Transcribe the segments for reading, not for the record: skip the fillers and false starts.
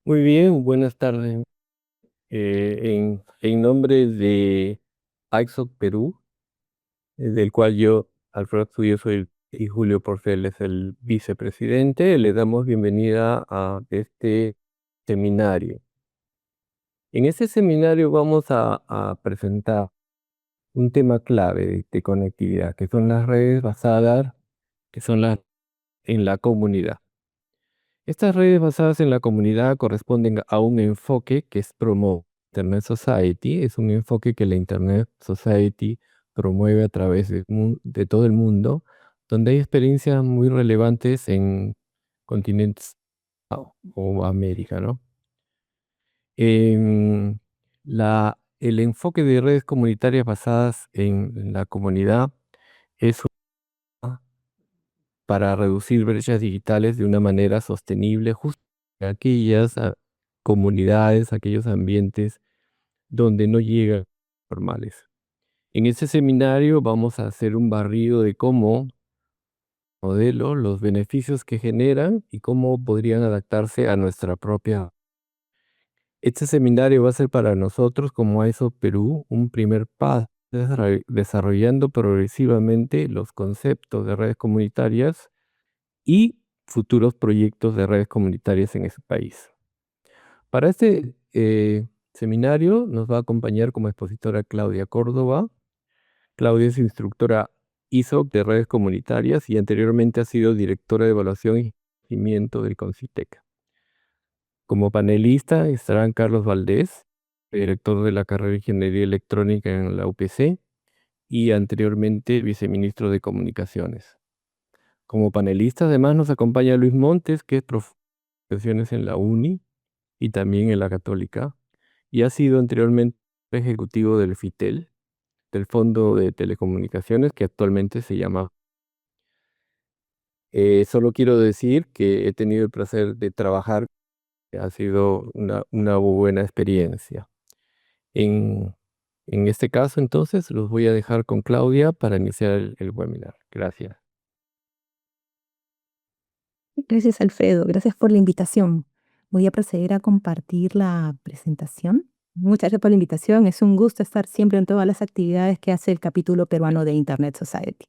Muy bien, buenas tardes. En nombre de IXOC Perú, del cual yo, Alfredo Astudillo, soy y Julio Porcel es el vicepresidente, le damos bienvenida a este seminario. En este seminario vamos a presentar un tema clave de conectividad, que son las redes basadas, que son las en la comunidad. Estas redes basadas en la comunidad corresponden a un enfoque que es Promote Internet Society. Es un enfoque que la Internet Society promueve a través de todo el mundo, donde hay experiencias muy relevantes en continentes o América, ¿no? En el enfoque de redes comunitarias basadas en la comunidad es para reducir brechas digitales de una manera sostenible, justo en aquellas comunidades, aquellos ambientes donde no llegan formales. En este seminario vamos a hacer un barrido de cómo modelo, los beneficios que generan y cómo podrían adaptarse a nuestra propia. Este seminario va a ser para nosotros como AESO Perú un primer paso desarrollando progresivamente los conceptos de redes comunitarias y futuros proyectos de redes comunitarias en ese país. Para este seminario nos va a acompañar como expositora Claudia Córdoba. Claudia es instructora ISOC de redes comunitarias y anteriormente ha sido directora de evaluación y seguimiento del CONCITEC. Como panelista estarán Carlos Valdés, director de la carrera de Ingeniería Electrónica en la UPC y anteriormente viceministro de Comunicaciones. Como panelista además nos acompaña Luis Montes, que es profesor en la UNI y también en la Católica, y ha sido anteriormente ejecutivo del FITEL, del Fondo de Telecomunicaciones, que actualmente se llama. Solo quiero decir que he tenido el placer de trabajar, ha sido una buena experiencia. En, en este caso, entonces, los voy a dejar con Claudia para iniciar el webinar. Gracias. Gracias, Alfredo. Gracias por la invitación. Voy a proceder a compartir la presentación. Muchas gracias por la invitación. Es un gusto estar siempre en todas las actividades que hace el capítulo peruano de Internet Society.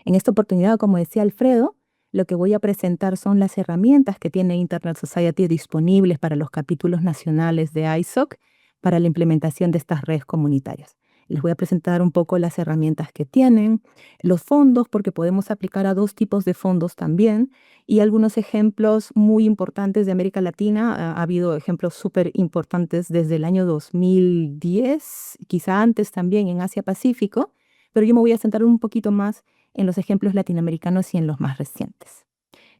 En esta oportunidad, como decía Alfredo, lo que voy a presentar son las herramientas que tiene Internet Society disponibles para los capítulos nacionales de ISOC para la implementación de estas redes comunitarias. Les voy a presentar un poco las herramientas que tienen, los fondos, porque podemos aplicar a dos tipos de fondos también, y algunos ejemplos muy importantes de América Latina. Ha habido ejemplos súper importantes desde el año 2010, quizá antes también en Asia Pacífico, pero yo me voy a centrar un poquito más en los ejemplos latinoamericanos y en los más recientes.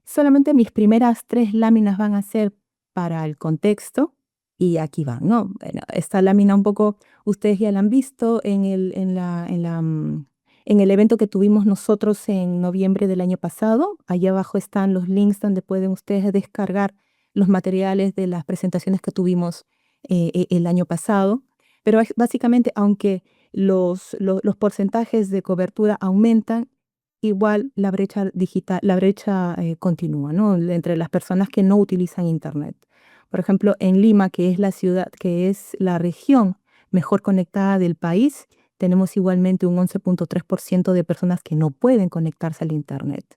Solamente mis primeras 3 láminas van a ser para el contexto y aquí van, ¿no? Bueno, esta lámina un poco, ustedes ya la han visto en el evento que tuvimos nosotros en noviembre del año pasado. Allá abajo están los links donde pueden ustedes descargar los materiales de las presentaciones que tuvimos el año pasado. Pero básicamente, aunque los porcentajes de cobertura aumentan, igual la brecha digital, la brecha continúa, ¿no? Entre las personas que no utilizan Internet. Por ejemplo, en Lima, que es la ciudad, que es la región mejor conectada del país, tenemos igualmente un 11.3% de personas que no pueden conectarse al Internet.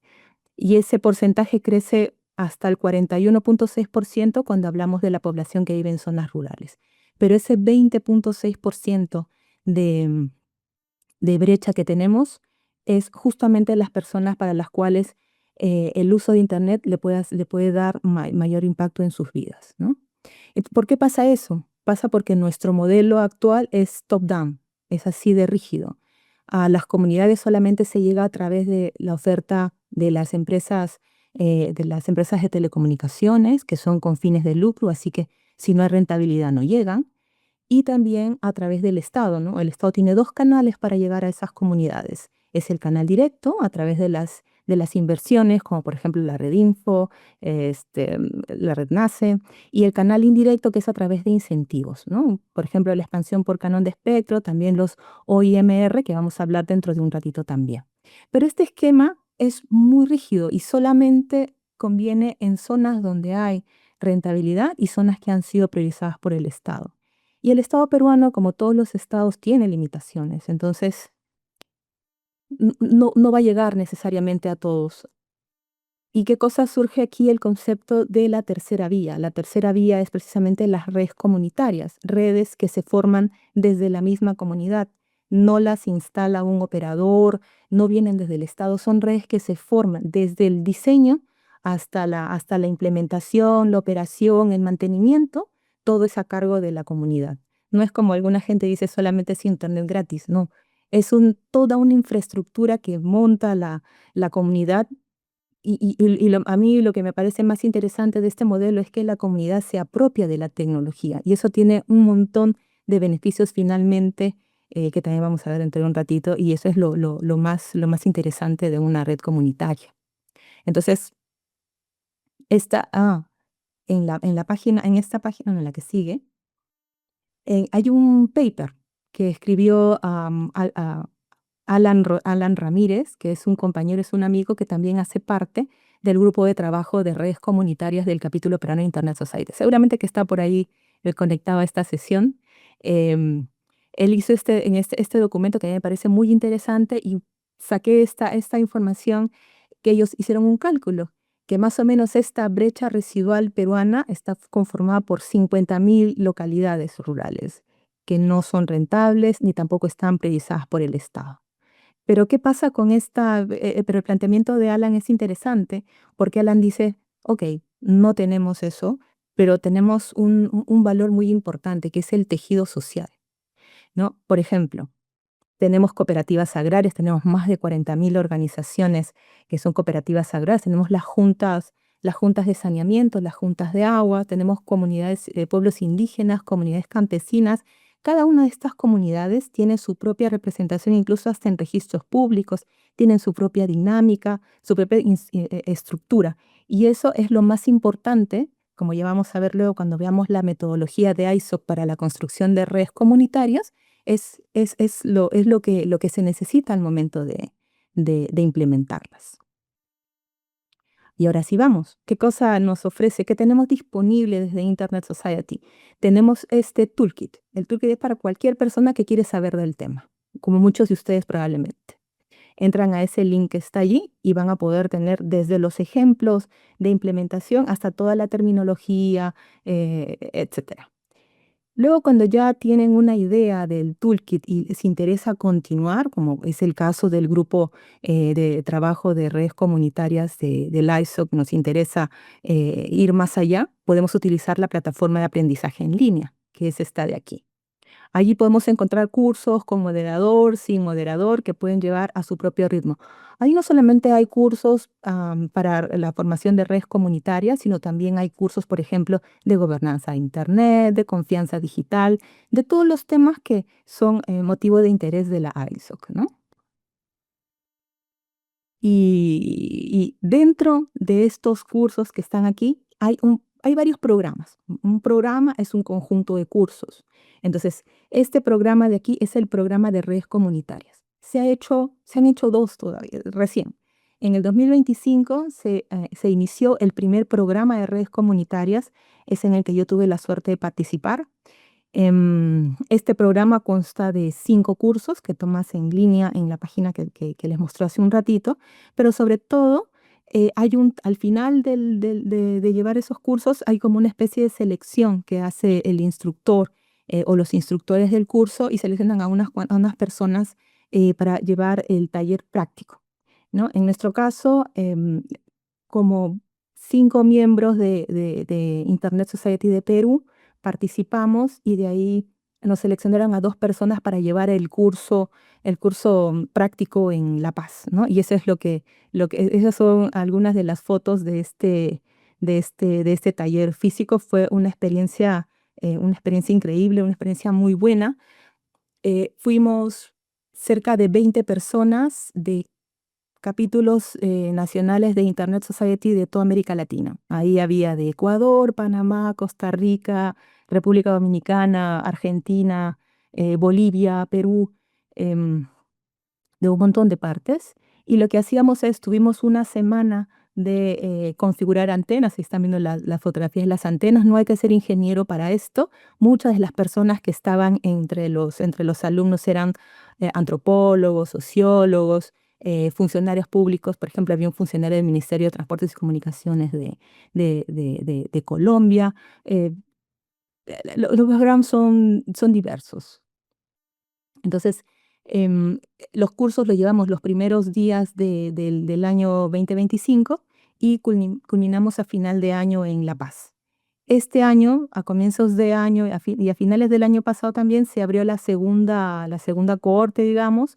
Y ese porcentaje crece hasta el 41.6% cuando hablamos de la población que vive en zonas rurales. Pero ese 20.6% de, de brecha que tenemos es justamente las personas para las cuales el uso de Internet le puede dar mayor impacto en sus vidas, ¿no? ¿Por qué pasa eso? Pasa porque nuestro modelo actual es top-down, es así de rígido. A las comunidades solamente se llega a través de la oferta de las empresas de telecomunicaciones, que son con fines de lucro, así que si no hay rentabilidad no llegan, y también a través del Estado, ¿no? El Estado tiene 2 canales para llegar a esas comunidades. Es el canal directo a través de las inversiones, como por ejemplo la Red Info, la Red NACE, y el canal indirecto, que es a través de incentivos, ¿no? Por ejemplo, la expansión por canon de espectro, también los OIMR, que vamos a hablar dentro de un ratito también. Pero este esquema es muy rígido y solamente conviene en zonas donde hay rentabilidad y son las que han sido priorizadas por el Estado. Y el Estado peruano, como todos los estados, tiene limitaciones, entonces no va a llegar necesariamente a todos. ¿Y qué cosa surge aquí el concepto de la tercera vía? La tercera vía es precisamente las redes comunitarias, redes que se forman desde la misma comunidad. No las instala un operador, no vienen desde el Estado, son redes que se forman desde el diseño hasta la implementación, la operación, el mantenimiento, todo es a cargo de la comunidad. No es como alguna gente dice solamente es internet gratis, no. Es toda una infraestructura que monta la comunidad a mí lo que me parece más interesante de este modelo es que la comunidad se apropia de la tecnología y eso tiene un montón de beneficios finalmente que también vamos a ver dentro de un ratito y eso es lo más interesante de una red comunitaria. Entonces, esta, en la página, en esta página en la que sigue, hay un paper que escribió Alan Ramírez, que es un compañero, es un amigo que también hace parte del grupo de trabajo de redes comunitarias del capítulo peruano de Internet Society. Seguramente que está por ahí conectado a esta sesión. Em, Él hizo este documento que a mí me parece muy interesante y saqué esta información que ellos hicieron un cálculo, que más o menos esta brecha residual peruana está conformada por 50.000 localidades rurales que no son rentables ni tampoco están priorizadas por el Estado. Pero ¿qué pasa con pero el planteamiento de Alan es interesante porque Alan dice, ok, no tenemos eso, pero tenemos un valor muy importante que es el tejido social, ¿no? Por ejemplo, tenemos cooperativas agrarias, tenemos más de 40.000 organizaciones que son cooperativas agrarias, tenemos las juntas de saneamiento, las juntas de agua, tenemos comunidades, pueblos indígenas, comunidades campesinas. Cada una de estas comunidades tiene su propia representación, incluso hasta en registros públicos, tienen su propia dinámica, su propia estructura. Y eso es lo más importante, como ya vamos a ver luego cuando veamos la metodología de ISOC para la construcción de redes comunitarias, es lo que se necesita al momento de implementarlas. Y ahora sí vamos. ¿Qué cosa nos ofrece? ¿Qué tenemos disponible desde Internet Society? Tenemos este toolkit. El toolkit es para cualquier persona que quiere saber del tema, como muchos de ustedes probablemente. Entran a ese link que está allí y van a poder tener desde los ejemplos de implementación hasta toda la terminología, etcétera. Luego, cuando ya tienen una idea del toolkit y les interesa continuar, como es el caso del grupo de trabajo de redes comunitarias del ISOC, nos interesa ir más allá, podemos utilizar la plataforma de aprendizaje en línea, que es esta de aquí. Allí podemos encontrar cursos con moderador, sin moderador, que pueden llevar a su propio ritmo. Ahí no solamente hay cursos para la formación de redes comunitarias, sino también hay cursos, por ejemplo, de gobernanza de Internet, de confianza digital, de todos los temas que son motivo de interés de la ISOC, ¿no? Y dentro de estos cursos que están aquí, hay varios programas. Un programa es un conjunto de cursos. Entonces, este programa de aquí es el programa de redes comunitarias. Se han hecho dos todavía, recién. En el 2025 se inició el primer programa de redes comunitarias, es en el que yo tuve la suerte de participar. Este programa consta de 5 cursos que tomas en línea en la página que les mostré hace un ratito, pero sobre todo al final de llevar esos cursos hay como una especie de selección que hace el instructor o los instructores del curso y seleccionan a unas personas para llevar el taller práctico, ¿no? En nuestro caso, como 5 miembros de Internet Society de Perú, participamos y de ahí nos seleccionaron a 2 personas para llevar el curso práctico en La Paz, ¿no? Y eso es esas son algunas de las fotos de este taller físico. Fue una experiencia increíble, una experiencia muy buena. Fuimos cerca de 20 personas de capítulos nacionales de Internet Society de toda América Latina. Ahí había de Ecuador, Panamá, Costa Rica, República Dominicana, Argentina, Bolivia, Perú, em, de un montón de partes. Y lo que hacíamos es, tuvimos una semana de configurar antenas. Ahí están viendo las fotografías de las antenas. No hay que ser ingeniero para esto. Muchas de las personas que estaban entre los alumnos eran antropólogos, sociólogos, funcionarios públicos. Por ejemplo, había un funcionario del Ministerio de Transportes y Comunicaciones de Colombia. Los backgrounds son diversos. Entonces, em, los cursos los llevamos los primeros días del año 2025 y culminamos a final de año en La Paz. Este año, a comienzos de año y a finales del año pasado también se abrió la segunda cohorte, digamos.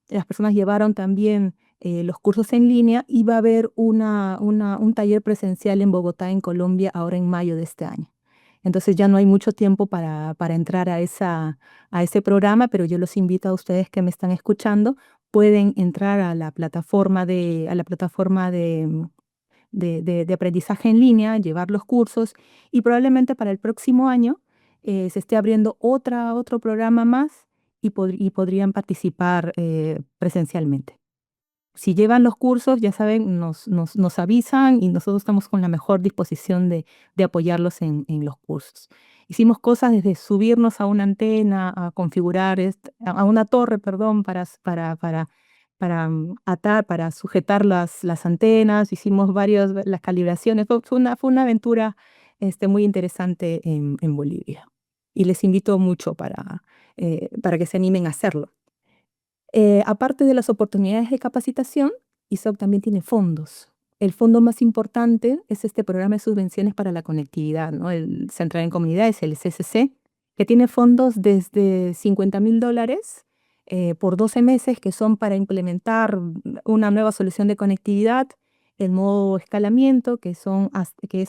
Las personas llevaron también los cursos en línea y va a haber un taller presencial en Bogotá, en Colombia, ahora en mayo de este año. Entonces ya no hay mucho tiempo para entrar a ese programa, pero yo los invito a ustedes que me están escuchando, pueden entrar a la plataforma de aprendizaje en línea, llevar los cursos y probablemente para el próximo año se esté abriendo otro programa más y podrían participar presencialmente. Si llevan los cursos, ya saben, nos avisan y nosotros estamos con la mejor disposición de apoyarlos en los cursos. Hicimos cosas desde subirnos a una antena, a configurar, a una torre, perdón, para atar, para sujetar las antenas. Hicimos las calibraciones. Fue una aventura muy interesante en Bolivia. Y les invito mucho para que se animen a hacerlo. Aparte de las oportunidades de capacitación, ISOC también tiene fondos. El fondo más importante es este programa de subvenciones para la conectividad, ¿no? El Central en Comunidades, el CCC, que tiene fondos desde $50.000 por 12 meses, que son para implementar una nueva solución de conectividad, el modo escalamiento, que es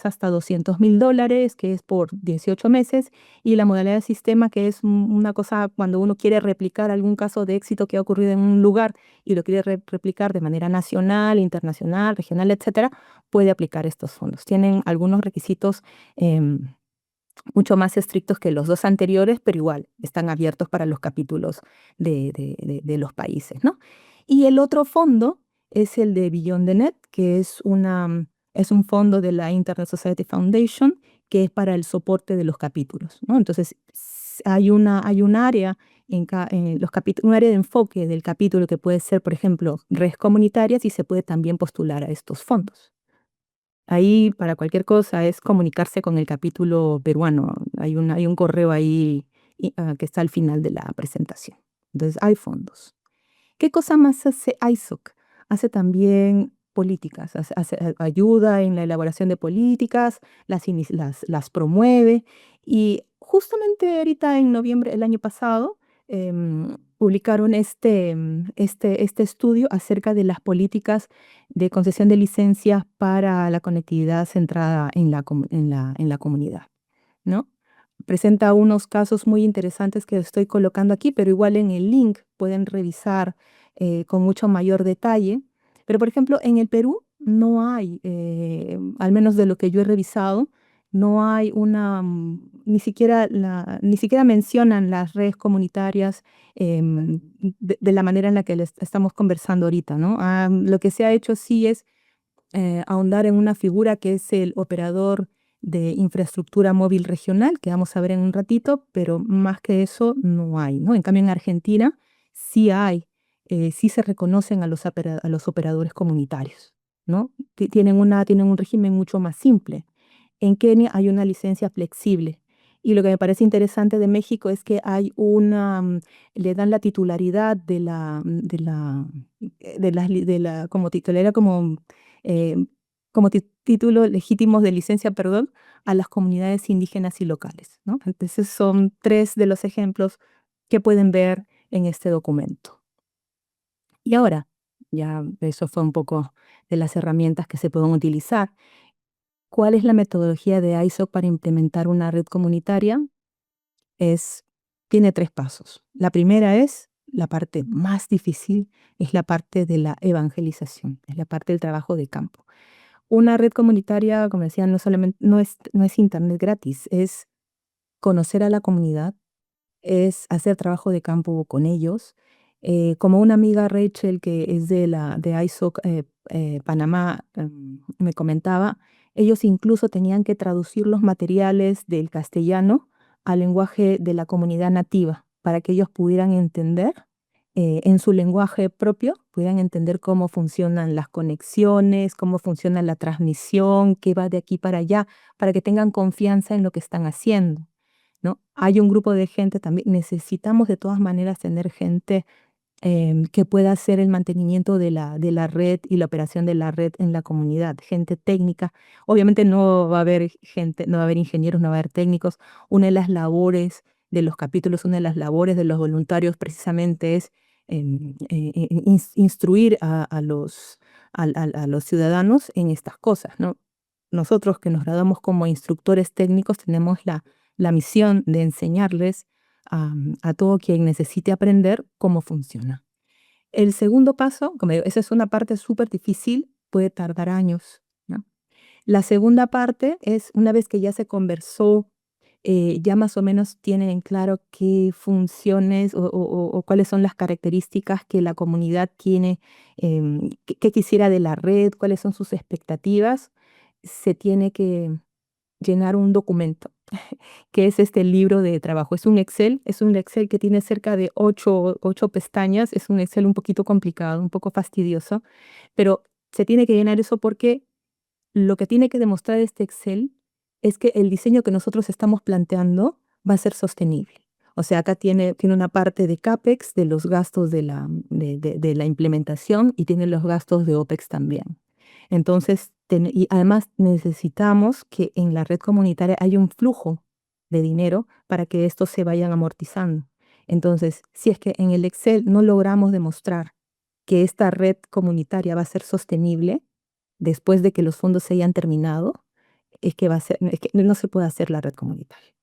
hasta $200.000, que es por 18 meses, y la modalidad de sistema, que es una cosa cuando uno quiere replicar algún caso de éxito que ha ocurrido en un lugar y lo quiere replicar de manera nacional, internacional, regional, etcétera, puede aplicar estos fondos. Tienen algunos requisitos mucho más estrictos que los dos anteriores, pero igual están abiertos para los capítulos de los países, ¿no? Y el otro fondo es el de Beyond the Net, que es un fondo de la Internet Society Foundation, que es para el soporte de los capítulos, ¿no? Entonces, hay un área un área de enfoque del capítulo que puede ser, por ejemplo, redes comunitarias, y se puede también postular a estos fondos. Ahí, para cualquier cosa, es comunicarse con el capítulo peruano. Hay un correo ahí que está al final de la presentación. Entonces, hay fondos. ¿Qué cosa más hace ISOC? Hace también políticas, ayuda en la elaboración de políticas, las promueve. Y justamente ahorita en noviembre del año pasado publicaron este estudio acerca de las políticas de concesión de licencias para la conectividad centrada en la comunidad, ¿no? Presenta unos casos muy interesantes que estoy colocando aquí, pero igual en el link pueden revisar con mucho mayor detalle. Pero, por ejemplo, en el Perú no hay, al menos de lo que yo he revisado, no hay ni siquiera mencionan las redes comunitarias de la manera en la que les estamos conversando ahorita, ¿no? Lo que se ha hecho sí es ahondar en una figura que es el operador de infraestructura móvil regional, que vamos a ver en un ratito, pero más que eso no hay, ¿no? En cambio, en Argentina sí hay, sí se reconocen a los operadores comunitarios, ¿no? Tienen un régimen mucho más simple. En Kenia hay una licencia flexible. Y lo que me parece interesante de México es que le dan la titularidad como titularidad, eh, como título legítimo de licencia, perdón, a las comunidades indígenas y locales, ¿no? Entonces son tres de los ejemplos que pueden ver en este documento. Y ahora, ya eso fue un poco de las herramientas que se pueden utilizar. ¿Cuál es la metodología de ISOC para implementar una red comunitaria? Tiene 3 pasos. La primera es la parte más difícil, es la parte de la evangelización, es la parte del trabajo de campo. Una red comunitaria, como decía, no es internet gratis, es conocer a la comunidad, es hacer trabajo de campo con ellos, Como una amiga Rachel, que es de ISOC Panamá, me comentaba, ellos incluso tenían que traducir los materiales del castellano al lenguaje de la comunidad nativa para que ellos pudieran entender en su lenguaje propio, pudieran entender cómo funcionan las conexiones, cómo funciona la transmisión, qué va de aquí para allá, para que tengan confianza en lo que están haciendo, ¿no? Hay un grupo de gente también, necesitamos de todas maneras tener gente que pueda hacer el mantenimiento de la red y la operación de la red en la comunidad, gente técnica. Obviamente no va a haber gente, no va a haber ingenieros, no va a haber técnicos. Una de las labores de los capítulos, una de las labores de los voluntarios precisamente es instruir a los ciudadanos en estas cosas, ¿no? Nosotros que nos graduamos como instructores técnicos tenemos la misión de enseñarles a todo quien necesite aprender cómo funciona. El segundo paso, como digo, esa es una parte súper difícil, puede tardar años, ¿no? La segunda parte es una vez que ya se conversó, ya más o menos tienen en claro qué funciones o cuáles son las características que la comunidad tiene, qué quisiera de la red, cuáles son sus expectativas, se tiene que llenar un documento que es este libro de trabajo. Es un Excel que tiene cerca de ocho pestañas, es un Excel un poquito complicado, un poco fastidioso, pero se tiene que llenar eso porque lo que tiene que demostrar este Excel es que el diseño que nosotros estamos planteando va a ser sostenible. O sea, acá tiene una parte de CAPEX, de los gastos de la implementación, y tiene los gastos de OPEX también. Entonces, y además necesitamos que en la red comunitaria haya un flujo de dinero para que estos se vayan amortizando. Entonces, si es que en el Excel no logramos demostrar que esta red comunitaria va a ser sostenible después de que los fondos se hayan terminado, es que no se puede hacer la red comunitaria,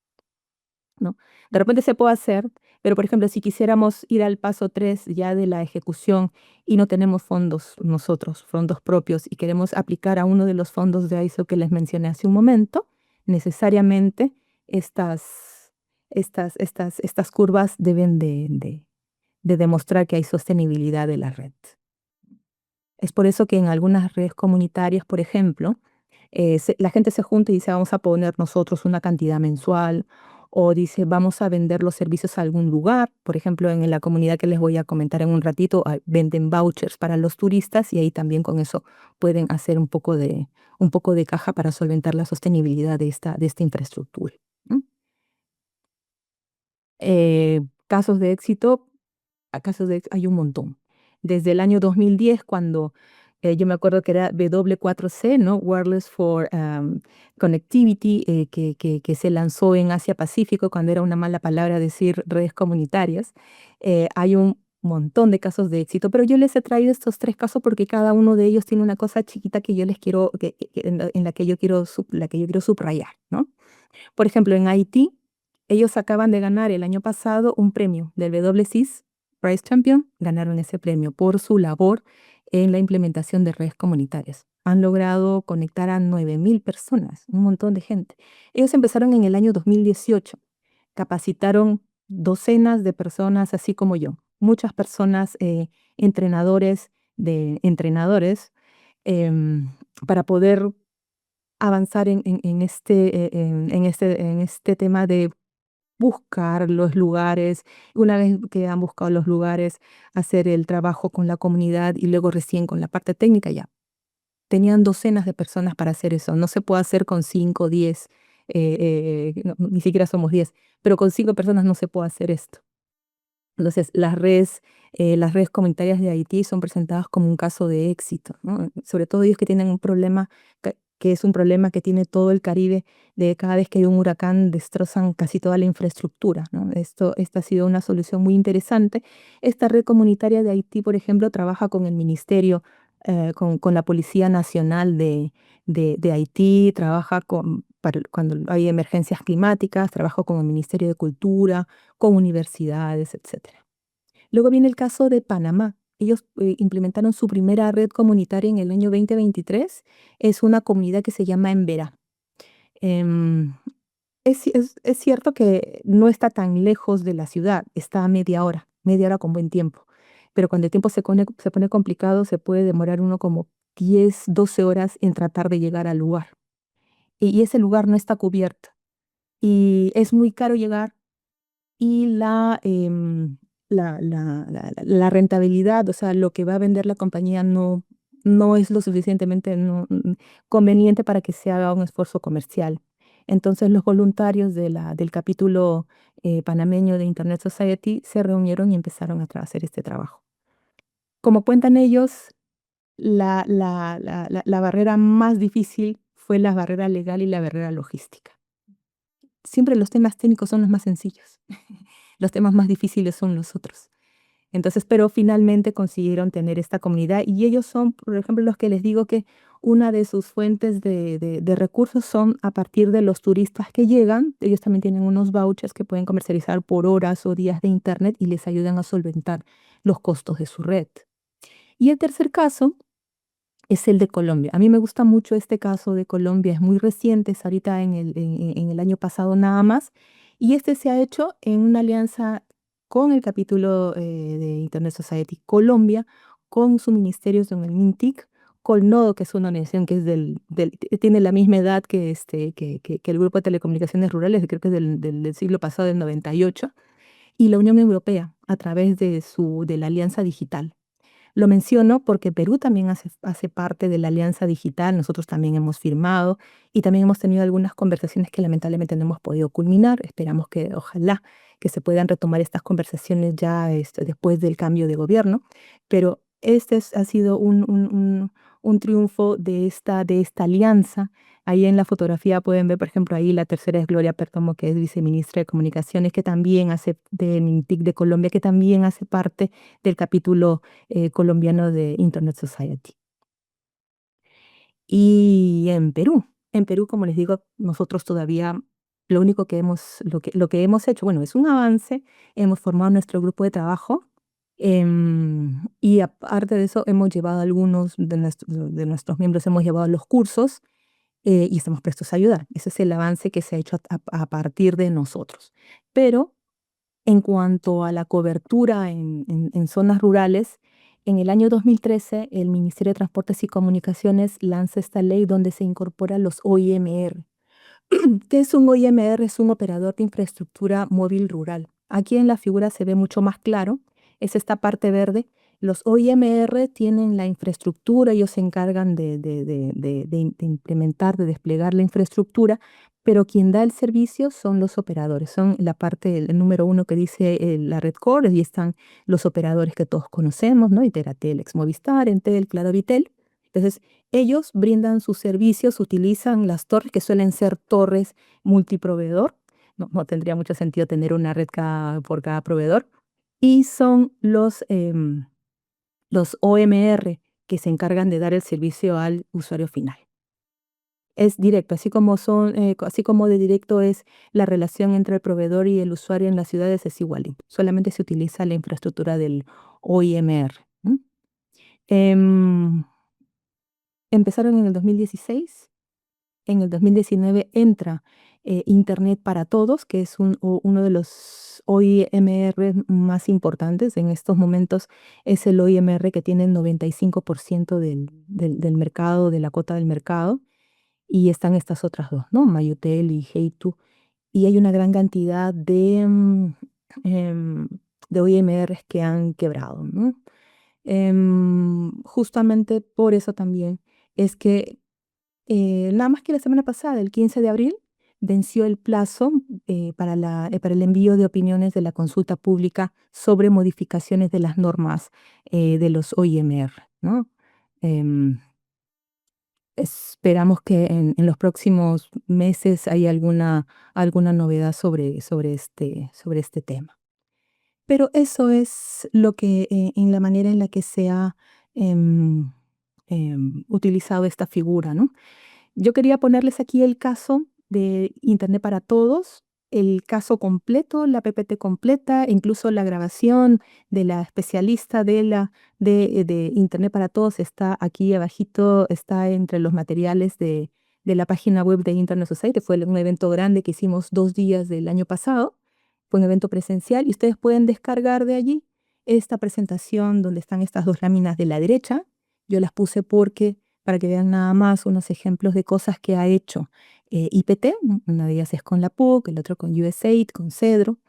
¿no? De repente se puede hacer, pero por ejemplo, si quisiéramos ir al paso 3 ya de la ejecución y no tenemos fondos nosotros, fondos propios, y queremos aplicar a uno de los fondos de ISO que les mencioné hace un momento, necesariamente estas curvas deben de demostrar que hay sostenibilidad de la red. Es por eso que en algunas redes comunitarias, por ejemplo, la gente se junta y dice, vamos a poner nosotros una cantidad mensual, o dice, vamos a vender los servicios a algún lugar. Por ejemplo, en la comunidad que les voy a comentar en un ratito, venden vouchers para los turistas y ahí también con eso pueden hacer un poco de caja para solventar la sostenibilidad de esta infraestructura. ¿M? Casos de éxito, hay un montón. Desde el año 2010, cuando yo me acuerdo que era W4C, ¿no? Wireless for Connectivity, que se lanzó en Asia Pacífico, cuando era una mala palabra decir redes comunitarias. Hay un montón de casos de éxito, pero yo les he traído estos 3 casos porque cada uno de ellos tiene una cosa chiquita que yo les quiero, en la que yo quiero, la que yo quiero subrayar, ¿no? Por ejemplo, en Haití, ellos acaban de ganar el año pasado un premio del WCIS Prize Champion, ganaron ese premio por su labor en la implementación de redes comunitarias. Han logrado conectar a 9.000 personas, un montón de gente. Ellos empezaron en el año 2018, capacitaron docenas de personas, así como yo, muchas personas, entrenadores de entrenadores, em, para poder avanzar en este tema de buscar los lugares. Una vez que han buscado los lugares, hacer el trabajo con la comunidad y luego recién con la parte técnica ya. Tenían docenas de personas para hacer eso. No se puede hacer con 5 o 10, no, ni siquiera somos 10, pero con 5 personas no se puede hacer esto. Entonces, las redes comunitarias de Haití son presentadas como un caso de éxito, ¿no? Sobre todo ellos que tienen un problema, que es un problema que tiene todo el Caribe, de cada vez que hay un huracán destrozan casi toda la infraestructura, ¿no? Esta ha sido una solución muy interesante. Esta red comunitaria de Haití, por ejemplo, trabaja con el ministerio, con la Policía Nacional de Haití, trabaja cuando hay emergencias climáticas, trabaja con el Ministerio de Cultura, con universidades, etcétera. Luego viene el caso de Panamá. Ellos implementaron su primera red comunitaria en el año 2023. Es una comunidad que se llama Emberá. Em, es cierto que no está tan lejos de la ciudad, está a media hora con buen tiempo. pero cuando el tiempo se pone complicado, se puede demorar uno como 10, 12 horas en tratar de llegar al lugar. Y ese lugar no está cubierto. Y es muy caro llegar y la rentabilidad, o sea, lo que va a vender la compañía no es lo suficientemente conveniente para que se haga un esfuerzo comercial. Entonces los voluntarios del capítulo panameño de Internet Society se reunieron y empezaron a hacer este trabajo. Como cuentan ellos, la barrera más difícil fue la barrera legal y la barrera logística. Siempre los temas técnicos son los más sencillos. Los temas más difíciles son los otros. Entonces, pero finalmente consiguieron tener esta comunidad y ellos son, por ejemplo, los que les digo que una de sus fuentes de recursos son a partir de los turistas que llegan. Ellos también tienen unos vouchers que pueden comercializar por horas o días de internet y les ayudan a solventar los costos de su red. Y el tercer caso es el de Colombia. A mí me gusta mucho este caso de Colombia, es muy reciente, es ahorita en el año pasado nada más, y este se ha hecho en una alianza con el capítulo de Internet Society Colombia, con su ministerio, con el MINTIC, Colnodo, que es una organización que es tiene la misma edad que, que el Grupo de Telecomunicaciones Rurales, creo que es del siglo pasado, del 98, y la Unión Europea, a través de la Alianza Digital. Lo menciono porque Perú también hace parte de la Alianza Digital, nosotros también hemos firmado y también hemos tenido algunas conversaciones que lamentablemente no hemos podido culminar. Esperamos que, ojalá, que se puedan retomar estas conversaciones ya después del cambio de gobierno, pero ha sido un triunfo de esta alianza. Ahí en la fotografía pueden ver, por ejemplo, ahí la tercera es Gloria Perdomo, que es viceministra de Comunicaciones, que también hace de MINTIC de Colombia, que también hace parte del capítulo colombiano de Internet Society. Y en Perú, como les digo, nosotros todavía lo que hemos hecho, bueno, es un avance, hemos formado nuestro grupo de trabajo y aparte de eso hemos llevado algunos de nuestros miembros, hemos llevado los cursos y estamos prestos a ayudar. Ese es el avance que se ha hecho a partir de nosotros. Pero en cuanto a la cobertura en zonas rurales, en el año 2013 el Ministerio de Transportes y Comunicaciones lanza esta ley donde se incorporan los OIMR. ¿Qué es un OIMR? Es un operador de infraestructura móvil rural. Aquí en la figura se ve mucho más claro, es esta parte verde. Los OIMR tienen la infraestructura, ellos se encargan de implementar, de desplegar la infraestructura, pero quien da el servicio son los operadores, son la parte, el número uno que dice la red core, y están los operadores que todos conocemos, ¿no? Iteratel, Movistar, Entel, Claro, Vitel. Entonces, ellos brindan sus servicios, utilizan las torres, que suelen ser torres multiproveedor. No tendría mucho sentido tener una red por cada proveedor. Y son los OMR que se encargan de dar el servicio al usuario final. Es directo, así como de directo es la relación entre el proveedor y el usuario en las ciudades, es igual. Solamente se utiliza la infraestructura del OIMR. Em, Empezaron en el 2016. En el 2019 entra Internet para Todos, que es uno de los OIMR más importantes. En estos momentos es el OIMR que tiene el 95% del mercado, de la cuota del mercado. Y están estas otras dos, ¿no? Mayutel y Hey2. Y hay una gran cantidad em, de OIMRs que han quebrado, ¿no? Justamente por eso también es que nada más que la semana pasada, el 15 de abril, venció el plazo para el envío de opiniones de la consulta pública sobre modificaciones de las normas de los OIMR, ¿no? Em, Esperamos que en los próximos meses haya alguna novedad sobre este tema. Pero eso es lo que en la manera en la que se ha em, utilizado esta figura, ¿no? Yo quería ponerles aquí el caso de Internet para Todos, el caso completo, la PPT completa, incluso la grabación de la especialista de Internet para Todos está aquí abajito, está entre los materiales de la página web de Internet Society. Fue un evento grande que hicimos 2 días del año pasado. Fue un evento presencial y ustedes pueden descargar de allí esta presentación donde están estas dos láminas de la derecha, yo las puse porque, para que vean nada más unos ejemplos de cosas que ha hecho IPT, una de ellas es con la PUC, el otro con USAID, con Cedro,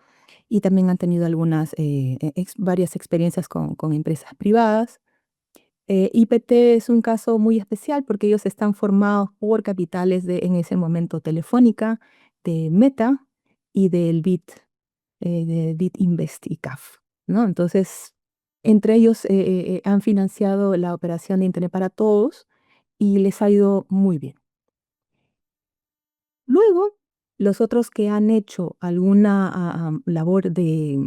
y también han tenido varias experiencias con empresas privadas. IPT es un caso muy especial porque ellos están formados por capitales en ese momento Telefónica, de Meta y del de Bit Invest y CAF, ¿no? Entonces, entre ellos han financiado la operación de Internet para Todos y les ha ido muy bien. Luego, los otros que han hecho alguna labor de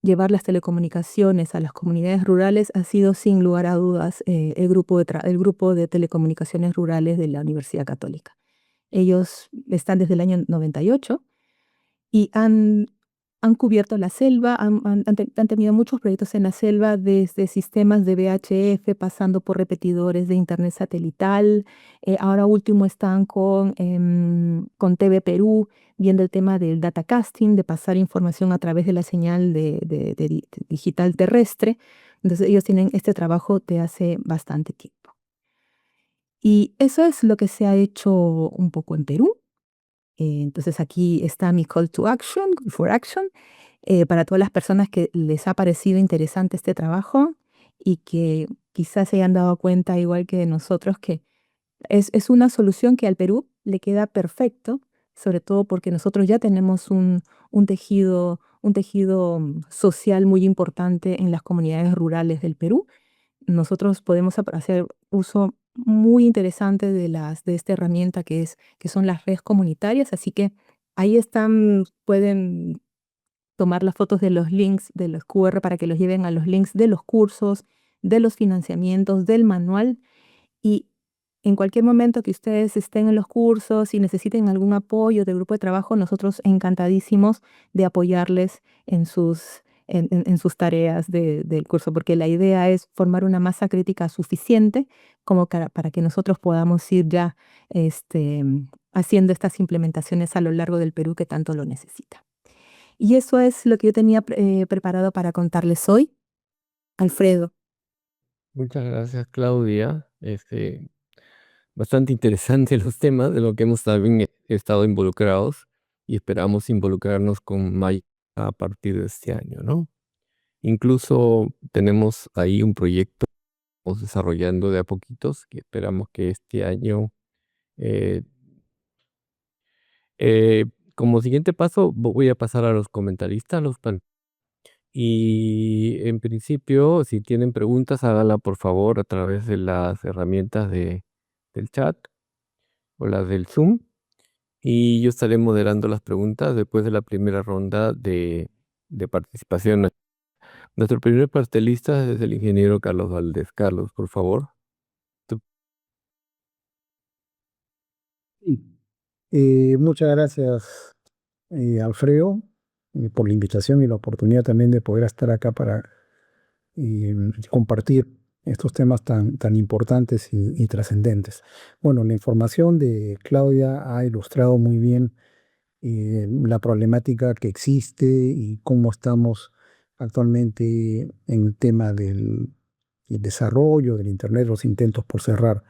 llevar las telecomunicaciones a las comunidades rurales ha sido sin lugar a dudas el grupo de telecomunicaciones rurales de la Universidad Católica. Ellos están desde el año 98 y han cubierto la selva, han tenido muchos proyectos en la selva, desde sistemas de VHF, pasando por repetidores de internet satelital. Ahora último están con TV Perú, viendo el tema del datacasting, de pasar información a través de la señal de digital terrestre. Entonces ellos tienen este trabajo de hace bastante tiempo. Y eso es lo que se ha hecho un poco en Perú. Entonces aquí está mi call to action, for action, para todas las personas que les ha parecido interesante este trabajo y que quizás se hayan dado cuenta, igual que nosotros, que es una solución que al Perú le queda perfecto, sobre todo porque nosotros ya tenemos un tejido social muy importante en las comunidades rurales del Perú. Nosotros podemos hacer uso muy interesante de esta herramienta que son las redes comunitarias, así que ahí están, pueden tomar las fotos de los links, de los QR para que los lleven a los links de los cursos, de los financiamientos, del manual, y en cualquier momento que ustedes estén en los cursos y necesiten algún apoyo del grupo de trabajo, nosotros encantadísimos de apoyarles en sus tareas del curso, porque la idea es formar una masa crítica suficiente como para que nosotros podamos ir ya haciendo estas implementaciones a lo largo del Perú que tanto lo necesita. Y eso es lo que yo tenía preparado para contarles hoy. Alfredo. Muchas gracias, Claudia. Bastante interesante los temas de lo que hemos también estado involucrados y esperamos involucrarnos con Maya a partir de este año, ¿no? Incluso tenemos ahí un proyecto que estamos desarrollando de a poquitos que esperamos que este año, eh, eh, como siguiente paso, voy a pasar a los comentaristas, y en principio, si tienen preguntas, háganla por favor a través de las herramientas del chat o las del Zoom. Y yo estaré moderando las preguntas después de la primera ronda de participación. Nuestro primer pastelista es el ingeniero Carlos Valdés. Carlos, por favor. Tú- Sí. Muchas gracias, Alfredo, por la invitación y la oportunidad también de poder estar acá para compartir estos temas tan importantes y trascendentes. Bueno, la información de Claudia ha ilustrado muy bien la problemática que existe y cómo estamos actualmente en el tema el desarrollo del Internet, los intentos por cerrar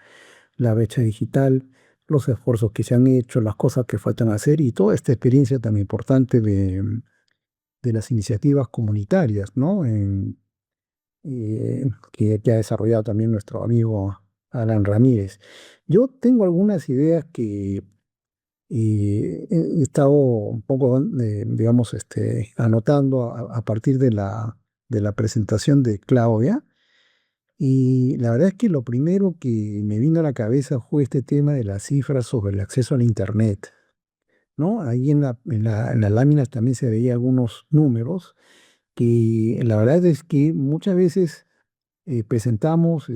la brecha digital, los esfuerzos que se han hecho, las cosas que faltan hacer y toda esta experiencia tan importante de las iniciativas comunitarias, ¿no? Que ha desarrollado también nuestro amigo Alan Ramírez. Yo tengo algunas ideas que he estado un poco, digamos, anotando a partir de la presentación de Claudia. Y la verdad es que lo primero que me vino a la cabeza fue este tema de las cifras sobre el acceso al Internet, ¿no? Ahí en las láminas también se veía algunos números que la verdad es que muchas veces presentamos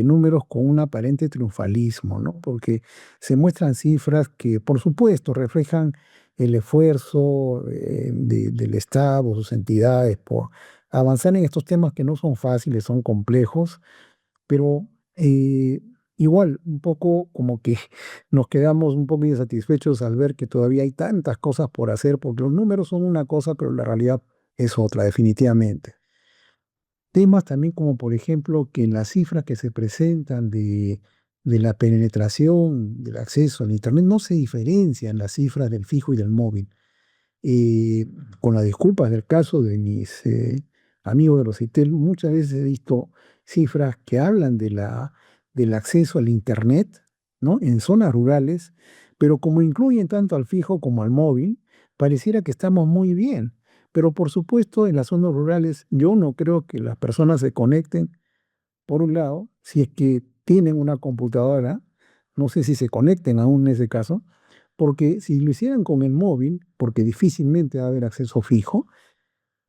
números con un aparente triunfalismo, ¿no? Porque se muestran cifras que, por supuesto, reflejan el esfuerzo del Estado, sus entidades, por avanzar en estos temas que no son fáciles, son complejos, pero igual, un poco como que nos quedamos un poco insatisfechos al ver que todavía hay tantas cosas por hacer, porque los números son una cosa, pero la realidad es otra, definitivamente. temas también como por ejemplo que las cifras que se presentan de la penetración, del acceso al Internet, no se diferencian las cifras del fijo y del móvil. Y con las disculpas del caso de mis amigos de los ITEL, muchas veces he visto cifras que hablan del acceso al Internet, ¿no? En zonas rurales, pero como incluyen tanto al fijo como al móvil, pareciera que estamos muy bien. Pero por supuesto, en las zonas rurales yo no creo que las personas se conecten, por un lado, si es que tienen una computadora, no sé si se conecten aún en ese caso, porque si lo hicieran con el móvil, porque difícilmente va a haber acceso fijo,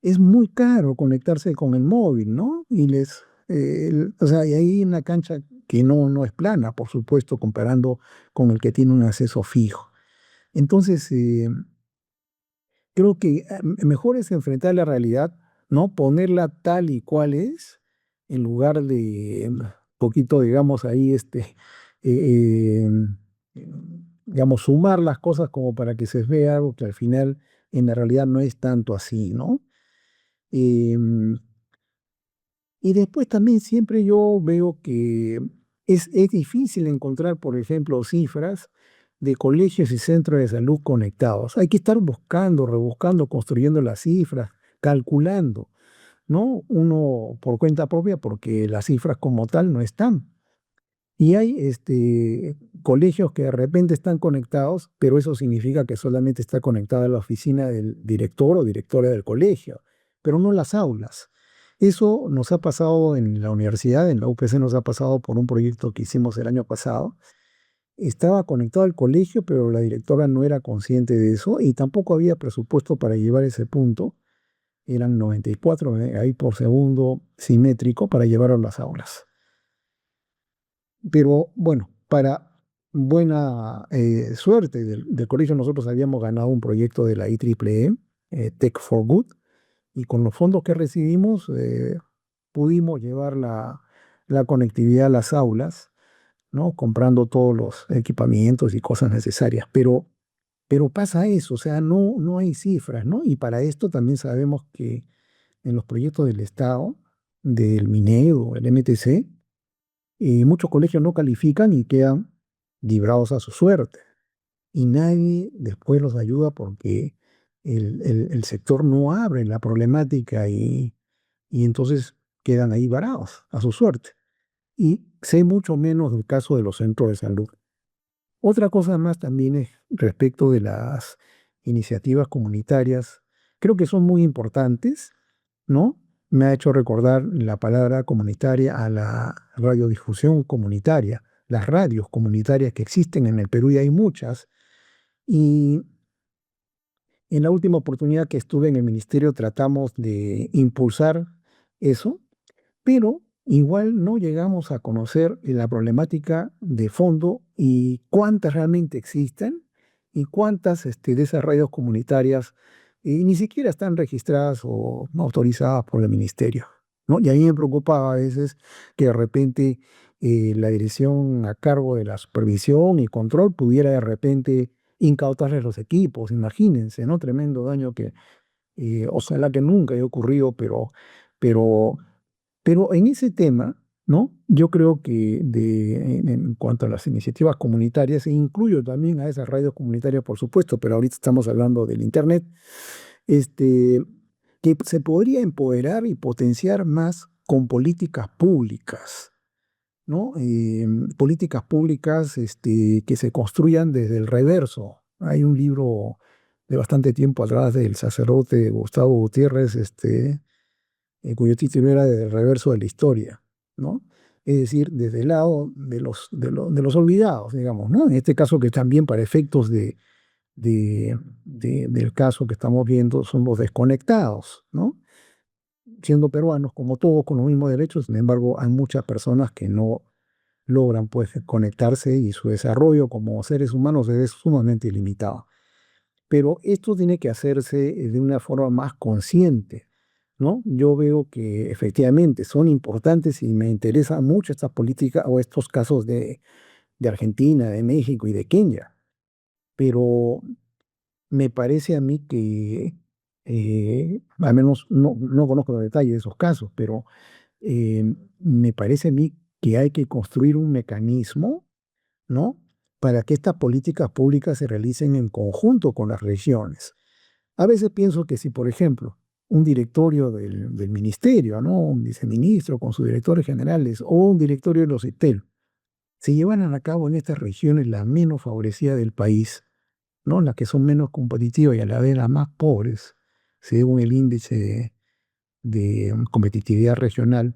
es muy caro conectarse con el móvil, ¿no? O sea, y hay una cancha que no es plana, por supuesto, comparando con el que tiene un acceso fijo. Entonces, creo que mejor es enfrentar la realidad, ¿no? Ponerla tal y cual es, en lugar de poquito, digamos, ahí, eh, digamos, sumar las cosas como para que se vea algo que al final en la realidad no es tanto así, ¿no? Em, y después también siempre yo veo que es difícil encontrar, por ejemplo, cifras de colegios y centros de salud conectados. Hay que estar buscando, rebuscando, construyendo las cifras, calculando, ¿no? Uno por cuenta propia, porque las cifras como tal no están. Y hay colegios que de repente están conectados, pero eso significa que solamente está conectada la oficina del director o directora del colegio, pero no las aulas. Eso nos ha pasado en la universidad, en la UPC nos ha pasado por un proyecto que hicimos el año pasado. Estaba conectado al colegio, pero la directora no era consciente de eso y tampoco había presupuesto para llevar ese punto. Eran 94 ahí por segundo simétrico para llevarlo a las aulas. Pero bueno, para buena suerte del colegio, nosotros habíamos ganado un proyecto de la IEEE, Tech for Good, y con los fondos que recibimos pudimos llevar la conectividad a las aulas, ¿no? Comprando todos los equipamientos y cosas necesarias. Pero pasa eso, o sea, no hay cifras, ¿no? Y para esto también sabemos que en los proyectos del Estado, del MINEDO, el MTC, y muchos colegios no califican y quedan librados a su suerte. Y nadie después los ayuda porque el sector no abre la problemática y entonces quedan ahí varados a su suerte. Y sé mucho menos del caso de los centros de salud. Otra cosa más también es respecto de las iniciativas comunitarias. Creo que son muy importantes, ¿no? Me ha hecho recordar la palabra comunitaria a la radiodifusión comunitaria, las radios comunitarias que existen en el Perú y hay muchas. Y en la última oportunidad que estuve en el ministerio tratamos de impulsar eso, pero igual no llegamos a conocer la problemática de fondo y cuántas realmente existen y cuántas de esas radios comunitarias ni siquiera están registradas o autorizadas por el ministerio, ¿no? Y a mí me preocupaba a veces que de repente la dirección a cargo de la supervisión y control pudiera de repente incautarles los equipos, imagínense, ¿no? Tremendo daño que ojalá que nunca haya ocurrido, pero pero en ese tema, ¿no? Yo creo que en cuanto a las iniciativas comunitarias, e incluyo también a esas radios comunitarias, por supuesto, pero ahorita estamos hablando del Internet, este, que se podría empoderar y potenciar más con políticas públicas, ¿no? Políticas públicas que se construyan desde el reverso. Hay un libro de bastante tiempo atrás del sacerdote Gustavo Gutiérrez, cuyo título era del reverso de la historia, ¿no? Es decir, desde el lado de los olvidados, digamos, ¿no? En este caso que también para efectos del caso que estamos viendo son los desconectados, ¿no? Siendo peruanos como todos con los mismos derechos, sin embargo, hay muchas personas que no logran pues conectarse y su desarrollo como seres humanos es sumamente limitado. Pero esto tiene que hacerse de una forma más consciente, ¿no? Yo veo que efectivamente son importantes y me interesan mucho estas políticas o estos casos de Argentina, de México y de Kenia, pero me parece a mí que Al menos no conozco los detalles de esos casos, pero me parece a mí que hay que construir un mecanismo, ¿no? Para que estas políticas públicas se realicen en conjunto con las regiones. A veces pienso que si, por ejemplo, un directorio del ministerio, ¿no? Un viceministro con sus directores generales o un directorio de los ITEL se llevaran a cabo en estas regiones las menos favorecidas del país, ¿no? Las que son menos competitivas y a la vez las más pobres, según el índice de competitividad regional